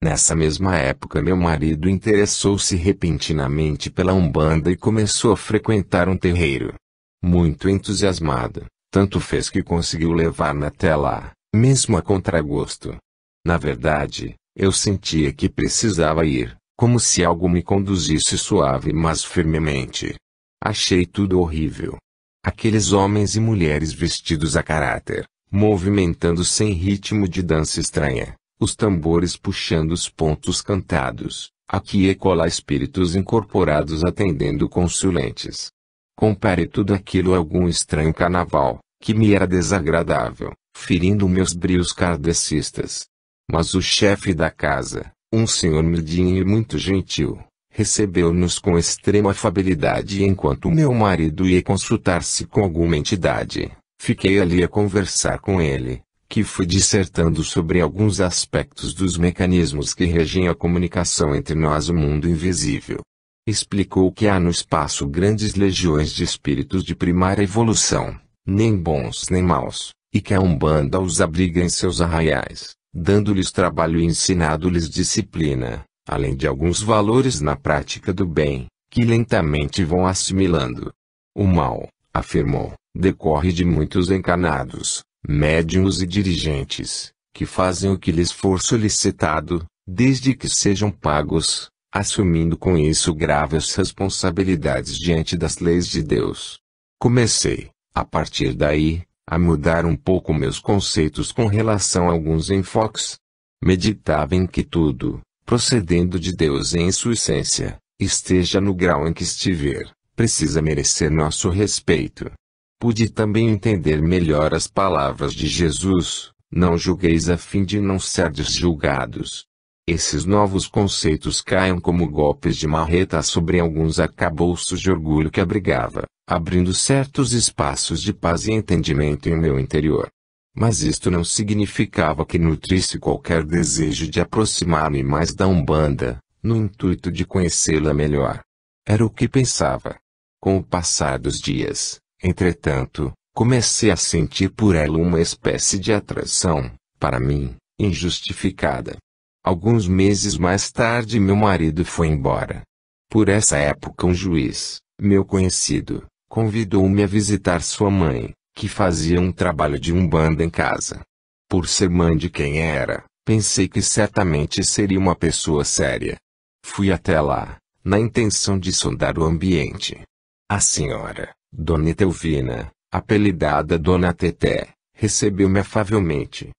Nessa mesma época meu marido interessou-se repentinamente pela Umbanda e começou a frequentar um terreiro. Muito entusiasmado, tanto fez que conseguiu levar-me até lá, mesmo a contragosto. Na verdade, eu sentia que precisava ir, como se algo me conduzisse suave mas firmemente. Achei tudo horrível. Aqueles homens e mulheres vestidos a caráter, movimentando sem ritmo de dança estranha, os tambores puxando os pontos cantados, aqui e acolá espíritos incorporados atendendo consulentes. Comparei tudo aquilo a algum estranho carnaval, que me era desagradável, ferindo meus brios kardecistas. Mas o chefe da casa, um senhor miudinho e muito gentil, recebeu-nos com extrema afabilidade e enquanto meu marido ia consultar-se com alguma entidade, fiquei ali a conversar com ele, que fui dissertando sobre alguns aspectos dos mecanismos que regem a comunicação entre nós e o mundo invisível. Explicou que há no espaço grandes legiões de espíritos de primária evolução, nem bons nem maus, e que a Umbanda os abriga em seus arraiais, dando-lhes trabalho e ensinando-lhes disciplina, além de alguns valores na prática do bem, que lentamente vão assimilando. O mal, afirmou, decorre de muitos encarnados, médiuns e dirigentes, que fazem o que lhes for solicitado, desde que sejam pagos, assumindo com isso graves responsabilidades diante das leis de Deus. Comecei, a partir daí, a mudar um pouco meus conceitos com relação a alguns enfoques. Meditava em que tudo, procedendo de Deus em sua essência, esteja no grau em que estiver, precisa merecer nosso respeito. Pude também entender melhor as palavras de Jesus, não julgueis a fim de não serdes julgados. Esses novos conceitos caem como golpes de marreta sobre alguns arcabouços de orgulho que abrigava, abrindo certos espaços de paz e entendimento em meu interior. Mas isto não significava que nutrisse qualquer desejo de aproximar-me mais da Umbanda, no intuito de conhecê-la melhor. Era o que pensava. Com o passar dos dias, entretanto, comecei a sentir por ela uma espécie de atração, para mim, injustificada. Alguns meses mais tarde meu marido foi embora. Por essa época um juiz, meu conhecido, convidou-me a visitar sua mãe, que fazia um trabalho de umbanda em casa. Por ser mãe de quem era, pensei que certamente seria uma pessoa séria. Fui até lá, na intenção de sondar o ambiente. A senhora, Dona Etelvina, apelidada Dona Teté, recebeu-me afavelmente.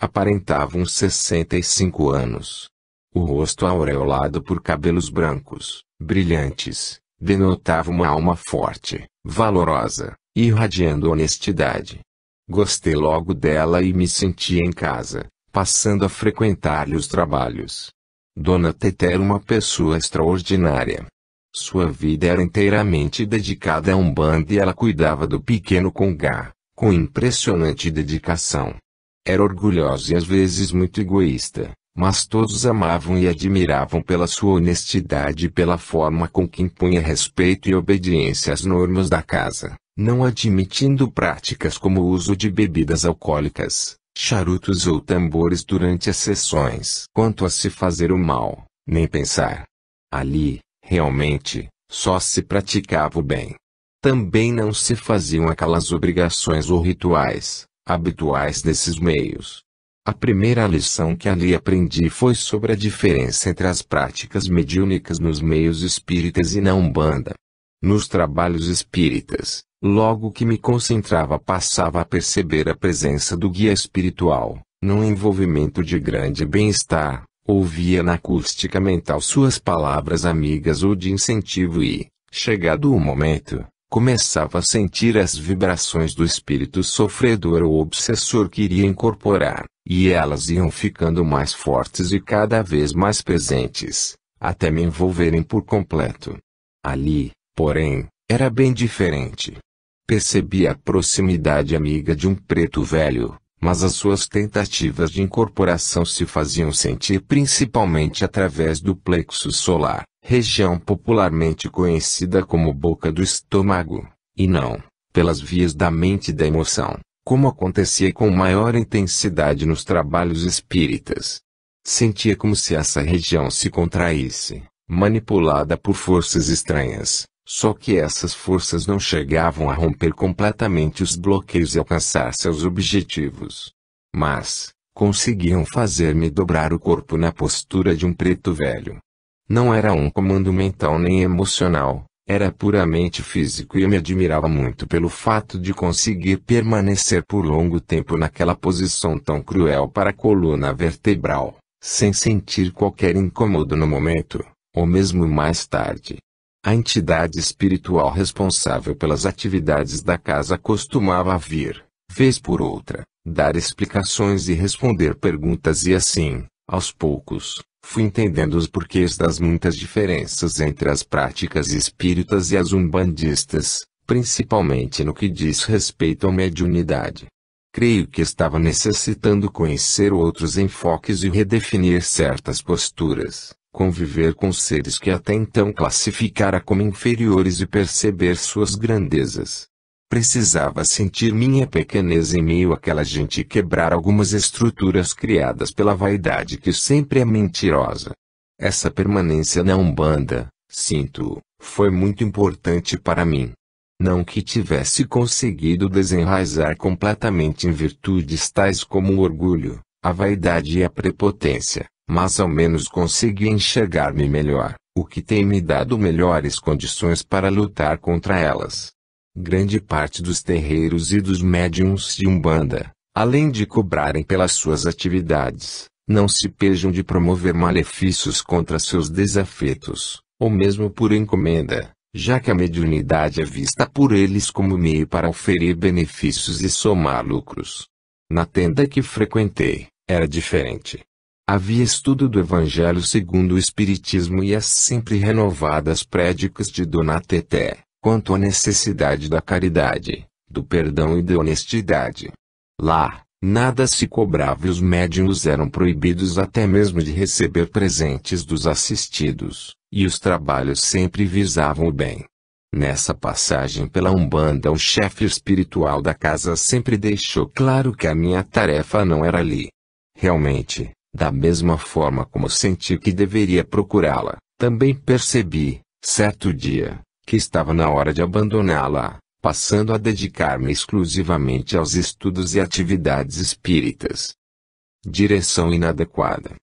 Aparentava uns 65 anos. O rosto aureolado por cabelos brancos, brilhantes, denotava uma alma forte, valorosa, irradiando honestidade. Gostei logo dela e me senti em casa, passando a frequentar-lhe os trabalhos. Dona Teté era uma pessoa extraordinária. Sua vida era inteiramente dedicada à Umbanda e ela cuidava do pequeno Congá, com impressionante dedicação. Era orgulhosa e às vezes muito egoísta, mas todos amavam e admiravam pela sua honestidade e pela forma com que impunha respeito e obediência às normas da casa, não admitindo práticas como o uso de bebidas alcoólicas, charutos ou tambores durante as sessões. Quanto a se fazer o mal, nem pensar. Ali, realmente, só se praticava o bem. Também não se faziam aquelas obrigações ou rituais habituais desses meios. A primeira lição que ali aprendi foi sobre a diferença entre as práticas mediúnicas nos meios espíritas e na Umbanda. Nos trabalhos espíritas, logo que me concentrava passava a perceber a presença do guia espiritual, num envolvimento de grande bem-estar, ouvia na acústica mental suas palavras amigas ou de incentivo e, chegado o momento, começava a sentir as vibrações do espírito sofredor ou obsessor que iria incorporar, e elas iam ficando mais fortes e cada vez mais presentes, até me envolverem por completo. Ali, porém, era bem diferente. Percebi a proximidade amiga de um preto velho, mas as suas tentativas de incorporação se faziam sentir principalmente através do plexo solar, região popularmente conhecida como boca do estômago, e não, pelas vias da mente e da emoção, como acontecia com maior intensidade nos trabalhos espíritas. Sentia como se essa região se contraísse, manipulada por forças estranhas, só que essas forças não chegavam a romper completamente os bloqueios e alcançar seus objetivos. Mas, conseguiam fazer-me dobrar o corpo na postura de um preto velho. Não era um comando mental nem emocional, era puramente físico e eu me admirava muito pelo fato de conseguir permanecer por longo tempo naquela posição tão cruel para a coluna vertebral, sem sentir qualquer incômodo no momento, ou mesmo mais tarde. A entidade espiritual responsável pelas atividades da casa costumava vir, vez por outra, dar explicações e responder perguntas e assim, aos poucos, fui entendendo os porquês das muitas diferenças entre as práticas espíritas e as umbandistas, principalmente no que diz respeito à mediunidade. Creio que estava necessitando conhecer outros enfoques e redefinir certas posturas, conviver com seres que até então classificara como inferiores e perceber suas grandezas. Precisava sentir minha pequenez em meio àquela gente e quebrar algumas estruturas criadas pela vaidade que sempre é mentirosa. Essa permanência na Umbanda, sinto, foi muito importante para mim. Não que tivesse conseguido desenraizar completamente em virtudes tais como o orgulho, a vaidade e a prepotência, mas ao menos consegui enxergar-me melhor, o que tem me dado melhores condições para lutar contra elas. Grande parte dos terreiros e dos médiuns de Umbanda, além de cobrarem pelas suas atividades, não se pejam de promover malefícios contra seus desafetos, ou mesmo por encomenda, já que a mediunidade é vista por eles como meio para oferir benefícios e somar lucros. Na tenda que frequentei, era diferente. Havia estudo do Evangelho segundo o Espiritismo e as sempre renovadas prédicas de Dona Teté, quanto à necessidade da caridade, do perdão e da honestidade. Lá, nada se cobrava e os médiuns eram proibidos até mesmo de receber presentes dos assistidos, e os trabalhos sempre visavam o bem. Nessa passagem pela Umbanda, o chefe espiritual da casa sempre deixou claro que a minha tarefa não era ali. Realmente, da mesma forma como senti que deveria procurá-la, também percebi, certo dia, que estava na hora de abandoná-la, passando a dedicar-me exclusivamente aos estudos e atividades espíritas. Direção inadequada.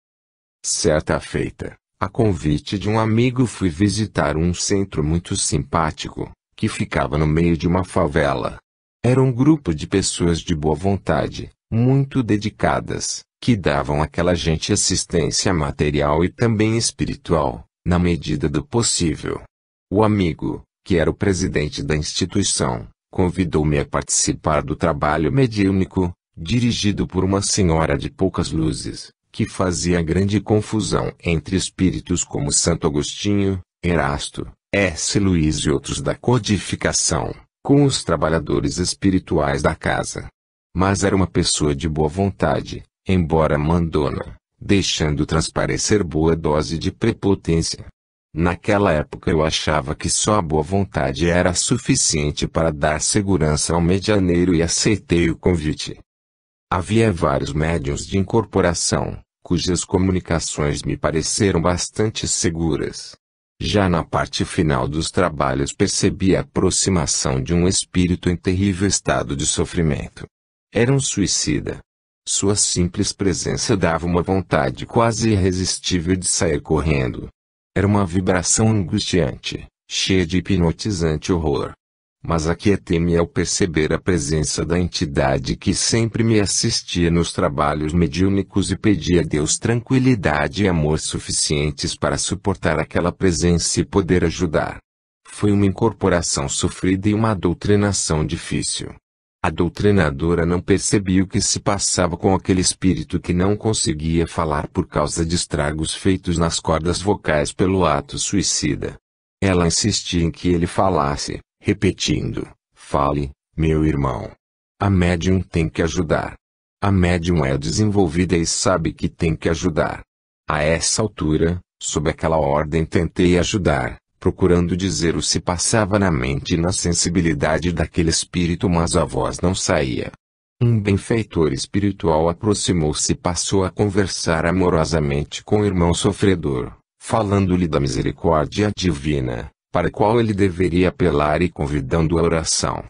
Certa feita, a convite de um amigo, fui visitar um centro muito simpático, que ficava no meio de uma favela. Era um grupo de pessoas de boa vontade, muito dedicadas, que davam àquela gente assistência material e também espiritual, na medida do possível. O amigo, que era o presidente da instituição, convidou-me a participar do trabalho mediúnico, dirigido por uma senhora de poucas luzes, que fazia grande confusão entre espíritos como Santo Agostinho, Erasto, S. Luís e outros da codificação, com os trabalhadores espirituais da casa. Mas era uma pessoa de boa vontade, embora mandona, deixando transparecer boa dose de prepotência. Naquela época eu achava que só a boa vontade era suficiente para dar segurança ao medianeiro e aceitei o convite. Havia vários médiuns de incorporação, cujas comunicações me pareceram bastante seguras. Já na parte final dos trabalhos percebi a aproximação de um espírito em terrível estado de sofrimento. Era um suicida. Sua simples presença dava uma vontade quase irresistível de sair correndo. Era uma vibração angustiante, cheia de hipnotizante horror. Mas aquietei-me ao perceber a presença da entidade que sempre me assistia nos trabalhos mediúnicos e pedi a Deus tranquilidade e amor suficientes para suportar aquela presença e poder ajudar. Foi uma incorporação sofrida e uma doutrinação difícil. A doutrinadora não percebia o que se passava com aquele espírito que não conseguia falar por causa de estragos feitos nas cordas vocais pelo ato suicida. Ela insistia em que ele falasse, repetindo: "Fale, meu irmão. A médium tem que ajudar. A médium é desenvolvida e sabe que tem que ajudar." A essa altura, sob aquela ordem tentei ajudar, procurando dizer o que se passava na mente e na sensibilidade daquele espírito, mas a voz não saía. Um benfeitor espiritual aproximou-se e passou a conversar amorosamente com o irmão sofredor, falando-lhe da misericórdia divina, para a qual ele deveria apelar e convidando a oração.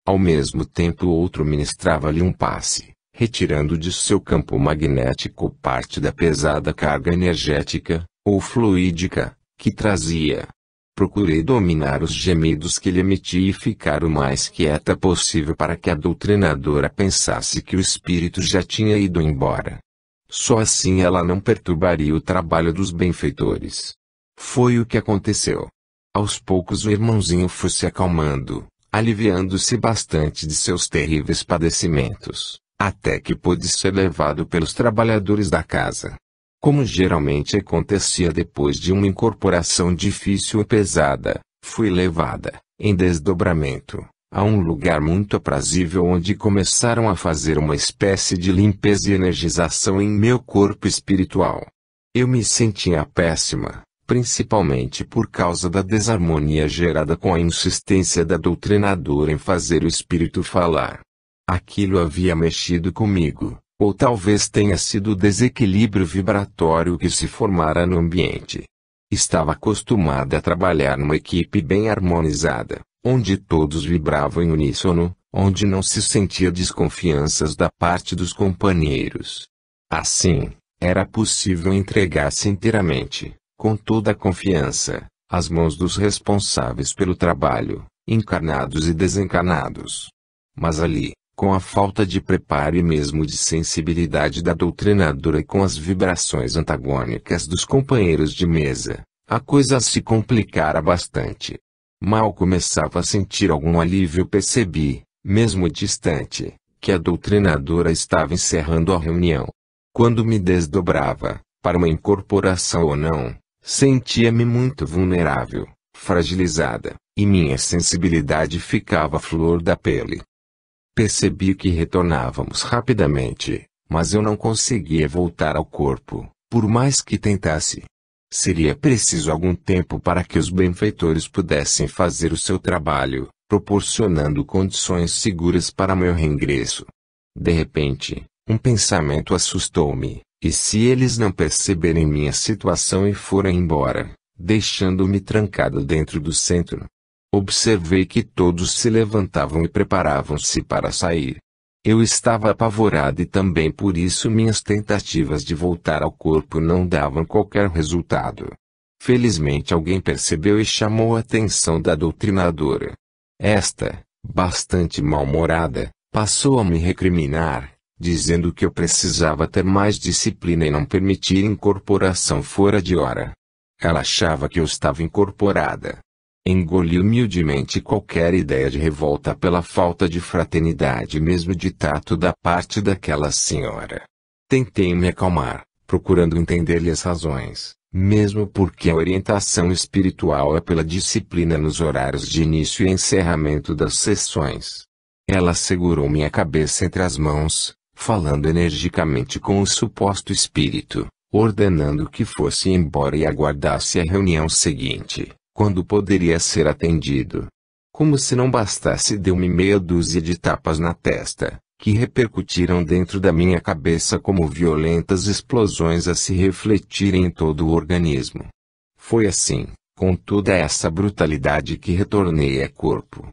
Ao mesmo tempo o outro ministrava-lhe um passe, retirando de seu campo magnético parte da pesada carga energética, ou fluídica, que trazia. Procurei dominar os gemidos que ele emitia e ficar o mais quieta possível para que a doutrinadora pensasse que o espírito já tinha ido embora. Só assim ela não perturbaria o trabalho dos benfeitores. Foi o que aconteceu. Aos poucos o irmãozinho foi se acalmando, aliviando-se bastante de seus terríveis padecimentos, até que pôde ser levado pelos trabalhadores da casa. Como geralmente acontecia depois de uma incorporação difícil e pesada, fui levada, em desdobramento, a um lugar muito aprazível onde começaram a fazer uma espécie de limpeza e energização em meu corpo espiritual. Eu me sentia péssima, principalmente por causa da desarmonia gerada com a insistência da doutrinadora em fazer o espírito falar. Aquilo havia mexido comigo. Ou talvez tenha sido o desequilíbrio vibratório que se formara no ambiente. Estava acostumada a trabalhar numa equipe bem harmonizada, onde todos vibravam em uníssono, onde não se sentia desconfianças da parte dos companheiros. Assim, era possível entregar-se inteiramente, com toda a confiança, às mãos dos responsáveis pelo trabalho, encarnados e desencarnados. Mas ali, com a falta de preparo e mesmo de sensibilidade da doutrinadora e com as vibrações antagônicas dos companheiros de mesa, a coisa se complicara bastante. Mal começava a sentir algum alívio, percebi, mesmo distante, que a doutrinadora estava encerrando a reunião. Quando me desdobrava, para uma incorporação ou não, sentia-me muito vulnerável, fragilizada, e minha sensibilidade ficava à flor da pele. Percebi que retornávamos rapidamente, mas eu não conseguia voltar ao corpo, por mais que tentasse. Seria preciso algum tempo para que os benfeitores pudessem fazer o seu trabalho, proporcionando condições seguras para meu reingresso. De repente, um pensamento assustou-me, e se eles não perceberem minha situação e forem embora, deixando-me trancado dentro do centro? Observei que todos se levantavam e preparavam-se para sair. Eu estava apavorado e também por isso minhas tentativas de voltar ao corpo não davam qualquer resultado. Felizmente alguém percebeu e chamou a atenção da doutrinadora. Esta, bastante mal-humorada, passou a me recriminar, dizendo que eu precisava ter mais disciplina e não permitir incorporação fora de hora. Ela achava que eu estava incorporada. Engoli humildemente qualquer ideia de revolta pela falta de fraternidade e mesmo de tato da parte daquela senhora. Tentei me acalmar, procurando entender-lhe as razões, mesmo porque a orientação espiritual é pela disciplina nos horários de início e encerramento das sessões. Ela segurou minha cabeça entre as mãos, falando energicamente com o suposto espírito, ordenando que fosse embora e aguardasse a reunião seguinte, quando poderia ser atendido. Como se não bastasse, deu-me meia dúzia de tapas na testa, que repercutiram dentro da minha cabeça como violentas explosões a se refletirem em todo o organismo. Foi assim, com toda essa brutalidade, que retornei a corpo.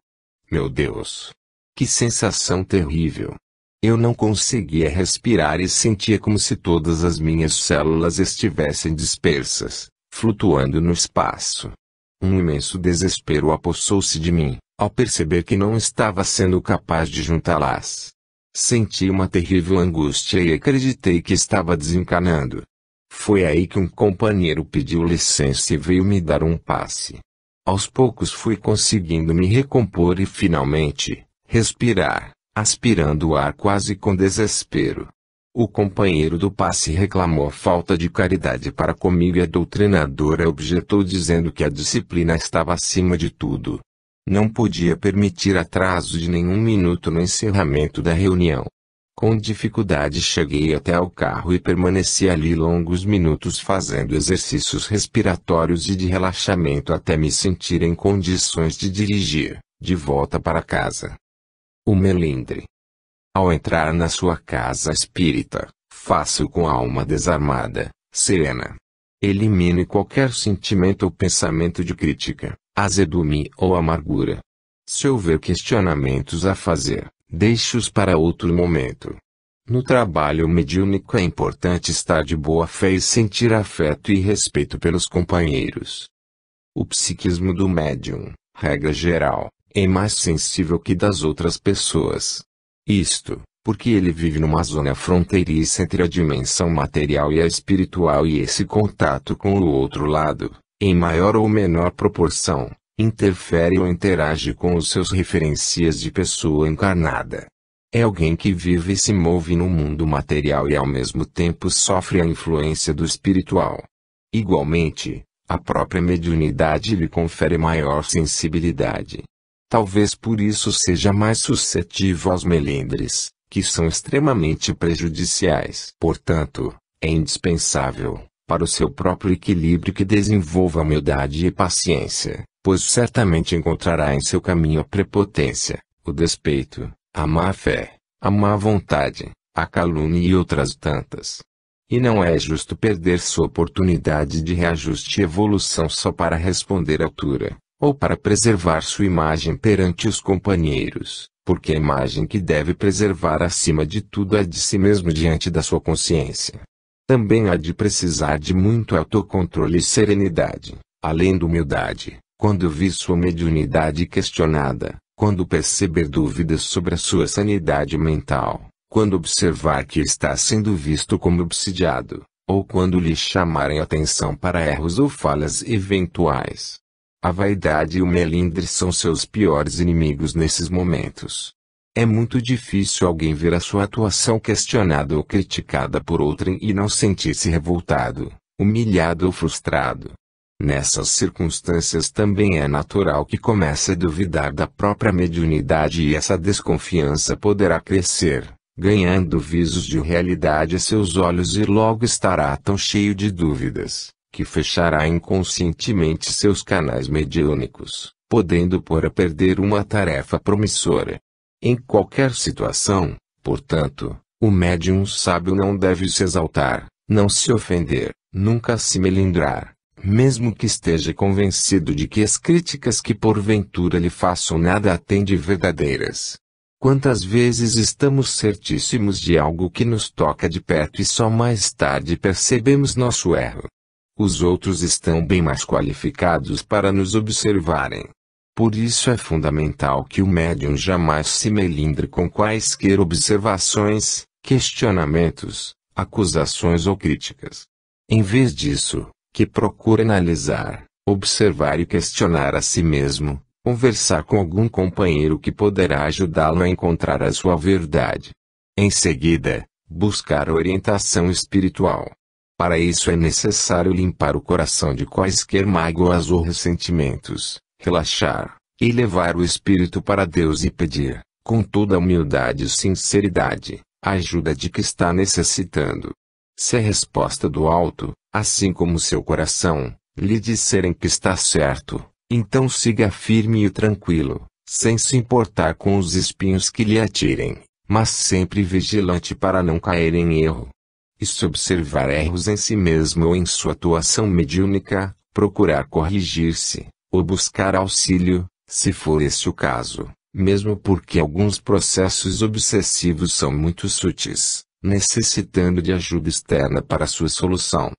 Meu Deus! Que sensação terrível! Eu não conseguia respirar e sentia como se todas as minhas células estivessem dispersas, flutuando no espaço. Um imenso desespero apossou-se de mim, ao perceber que não estava sendo capaz de juntá-las. Senti uma terrível angústia e acreditei que estava desencanando. Foi aí que um companheiro pediu licença e veio me dar um passe. Aos poucos fui conseguindo me recompor e finalmente, respirar, aspirando o ar quase com desespero. O companheiro do passe reclamou a falta de caridade para comigo e a doutrinadora objetou dizendo que a disciplina estava acima de tudo. Não podia permitir atraso de nenhum minuto no encerramento da reunião. Com dificuldade cheguei até ao carro e permaneci ali longos minutos fazendo exercícios respiratórios e de relaxamento até me sentir em condições de dirigir, de volta para casa. O melindre. Ao entrar na sua casa espírita, faça-o com a alma desarmada, serena. Elimine qualquer sentimento ou pensamento de crítica, azedume ou amargura. Se houver questionamentos a fazer, deixe-os para outro momento. No trabalho mediúnico é importante estar de boa fé e sentir afeto e respeito pelos companheiros. O psiquismo do médium, regra geral, é mais sensível que das outras pessoas. Isto, porque ele vive numa zona fronteiriça entre a dimensão material e a espiritual e esse contato com o outro lado, em maior ou menor proporção, interfere ou interage com os seus referencias de pessoa encarnada. É alguém que vive e se move no mundo material e ao mesmo tempo sofre a influência do espiritual. Igualmente, a própria mediunidade lhe confere maior sensibilidade. Talvez por isso seja mais suscetível aos melindres, que são extremamente prejudiciais. Portanto, é indispensável, para o seu próprio equilíbrio, que desenvolva humildade e paciência, pois certamente encontrará em seu caminho a prepotência, o despeito, a má-fé, a má-vontade, a calúnia e outras tantas. E não é justo perder sua oportunidade de reajuste e evolução só para responder à altura, ou para preservar sua imagem perante os companheiros, porque a imagem que deve preservar acima de tudo é de si mesmo diante da sua consciência. Também há de precisar de muito autocontrole e serenidade, além da humildade, quando vi sua mediunidade questionada, quando perceber dúvidas sobre a sua sanidade mental, quando observar que está sendo visto como obsidiado, ou quando lhe chamarem atenção para erros ou falhas eventuais. A vaidade e o melindre são seus piores inimigos nesses momentos. É muito difícil alguém ver a sua atuação questionada ou criticada por outrem e não sentir-se revoltado, humilhado ou frustrado. Nessas circunstâncias também é natural que comece a duvidar da própria mediunidade e essa desconfiança poderá crescer, ganhando visos de realidade a seus olhos e logo estará tão cheio de dúvidas, que fechará inconscientemente seus canais mediúnicos, podendo pôr a perder uma tarefa promissora. Em qualquer situação, portanto, o médium sábio não deve se exaltar, não se ofender, nunca se melindrar, mesmo que esteja convencido de que as críticas que porventura lhe façam nada a têm de verdadeiras. Quantas vezes estamos certíssimos de algo que nos toca de perto e só mais tarde percebemos nosso erro. Os outros estão bem mais qualificados para nos observarem. Por isso é fundamental que o médium jamais se melindre com quaisquer observações, questionamentos, acusações ou críticas. Em vez disso, que procure analisar, observar e questionar a si mesmo, conversar com algum companheiro que poderá ajudá-lo a encontrar a sua verdade. Em seguida, buscar orientação espiritual. Para isso é necessário limpar o coração de quaisquer mágoas ou ressentimentos, relaxar, e levar o espírito para Deus e pedir, com toda humildade e sinceridade, a ajuda de que está necessitando. Se a resposta do alto, assim como seu coração, lhe disserem que está certo, então siga firme e tranquilo, sem se importar com os espinhos que lhe atirem, mas sempre vigilante para não cair em erro. E se observar erros em si mesmo ou em sua atuação mediúnica, procurar corrigir-se, ou buscar auxílio, se for esse o caso, mesmo porque alguns processos obsessivos são muito sutis, necessitando de ajuda externa para sua solução.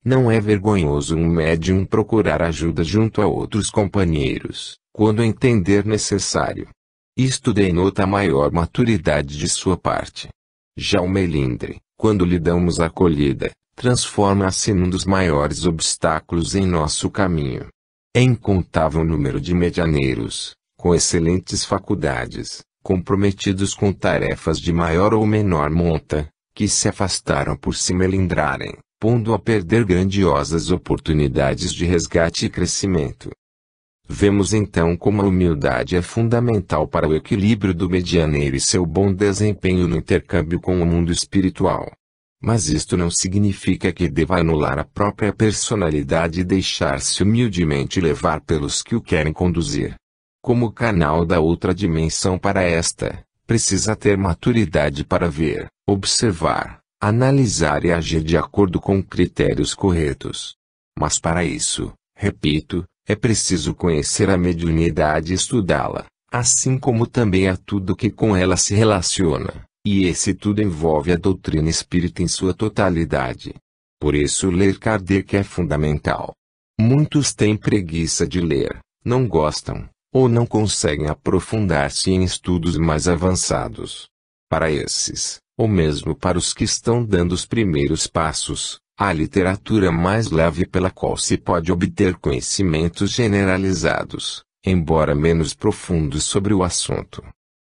Não é vergonhoso um médium procurar ajuda junto a outros companheiros, quando entender necessário. Isto denota a maior maturidade de sua parte. Já o melindre, quando lhe damos acolhida, transforma-se num dos maiores obstáculos em nosso caminho. É incontável o número de medianeiros, com excelentes faculdades, comprometidos com tarefas de maior ou menor monta, que se afastaram por se melindrarem, pondo a perder grandiosas oportunidades de resgate e crescimento. Vemos então como a humildade é fundamental para o equilíbrio do medianeiro e seu bom desempenho no intercâmbio com o mundo espiritual. Mas isto não significa que deva anular a própria personalidade e deixar-se humildemente levar pelos que o querem conduzir. Como canal da outra dimensão para esta, precisa ter maturidade para ver, observar, analisar e agir de acordo com critérios corretos. Mas para isso, repito, é preciso conhecer a mediunidade e estudá-la, assim como também a tudo que com ela se relaciona, e esse tudo envolve a doutrina espírita em sua totalidade. Por isso ler Kardec é fundamental. Muitos têm preguiça de ler, não gostam, ou não conseguem aprofundar-se em estudos mais avançados. Para esses, ou mesmo para os que estão dando os primeiros passos, a literatura mais leve pela qual se pode obter conhecimentos generalizados, embora menos profundos sobre o assunto.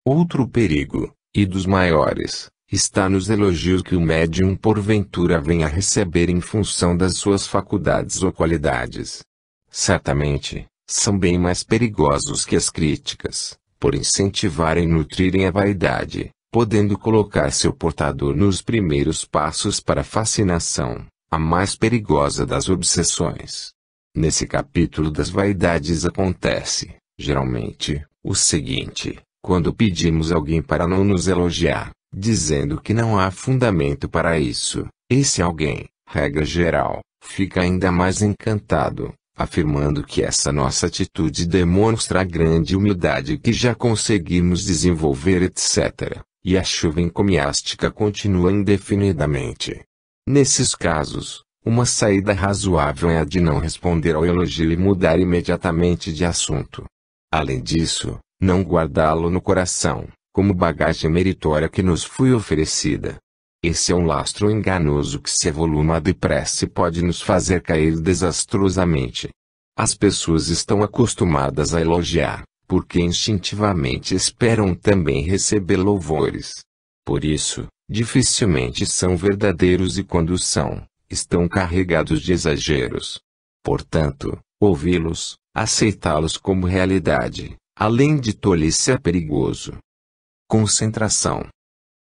Outro perigo, e dos maiores, está nos elogios que o médium porventura venha a receber em função das suas faculdades ou qualidades. Certamente, são bem mais perigosos que as críticas, por incentivarem e nutrirem a vaidade, podendo colocar seu portador nos primeiros passos para a fascinação, a mais perigosa das obsessões. Nesse capítulo das vaidades acontece, geralmente, o seguinte: quando pedimos alguém para não nos elogiar, dizendo que não há fundamento para isso, esse alguém, regra geral, fica ainda mais encantado, afirmando que essa nossa atitude demonstra a grande humildade que já conseguimos desenvolver, etc., e a chuva encomiástica continua indefinidamente. Nesses casos, uma saída razoável é a de não responder ao elogio e mudar imediatamente de assunto. Além disso, não guardá-lo no coração, como bagagem meritória que nos foi oferecida. Esse é um lastro enganoso que se avoluma depressa e pode nos fazer cair desastrosamente. As pessoas estão acostumadas a elogiar, porque instintivamente esperam também receber louvores. Por isso, dificilmente são verdadeiros e quando são, estão carregados de exageros. Portanto, ouvi-los, aceitá-los como realidade, além de tolice, é perigoso. Concentração.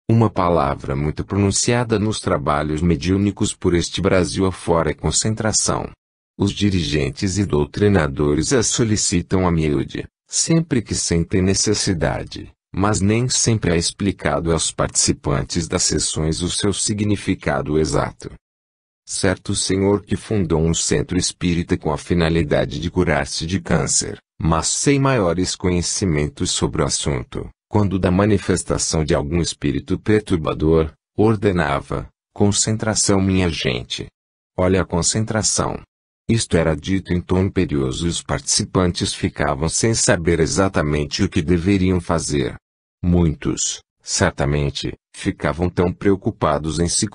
Uma palavra muito pronunciada nos trabalhos mediúnicos por este Brasil afora é concentração. Os dirigentes e doutrinadores a solicitam a miúde, sempre que sentem necessidade, mas nem sempre é explicado aos participantes das sessões o seu significado exato. Certo senhor que fundou um centro espírita com a finalidade de curar-se de câncer, mas sem maiores conhecimentos sobre o assunto, quando da manifestação de algum espírito perturbador, ordenava: concentração, minha gente. Olha a concentração. Isto era dito em tom imperioso e os participantes ficavam sem saber exatamente o que deveriam fazer. Muitos, certamente, ficavam tão preocupados em se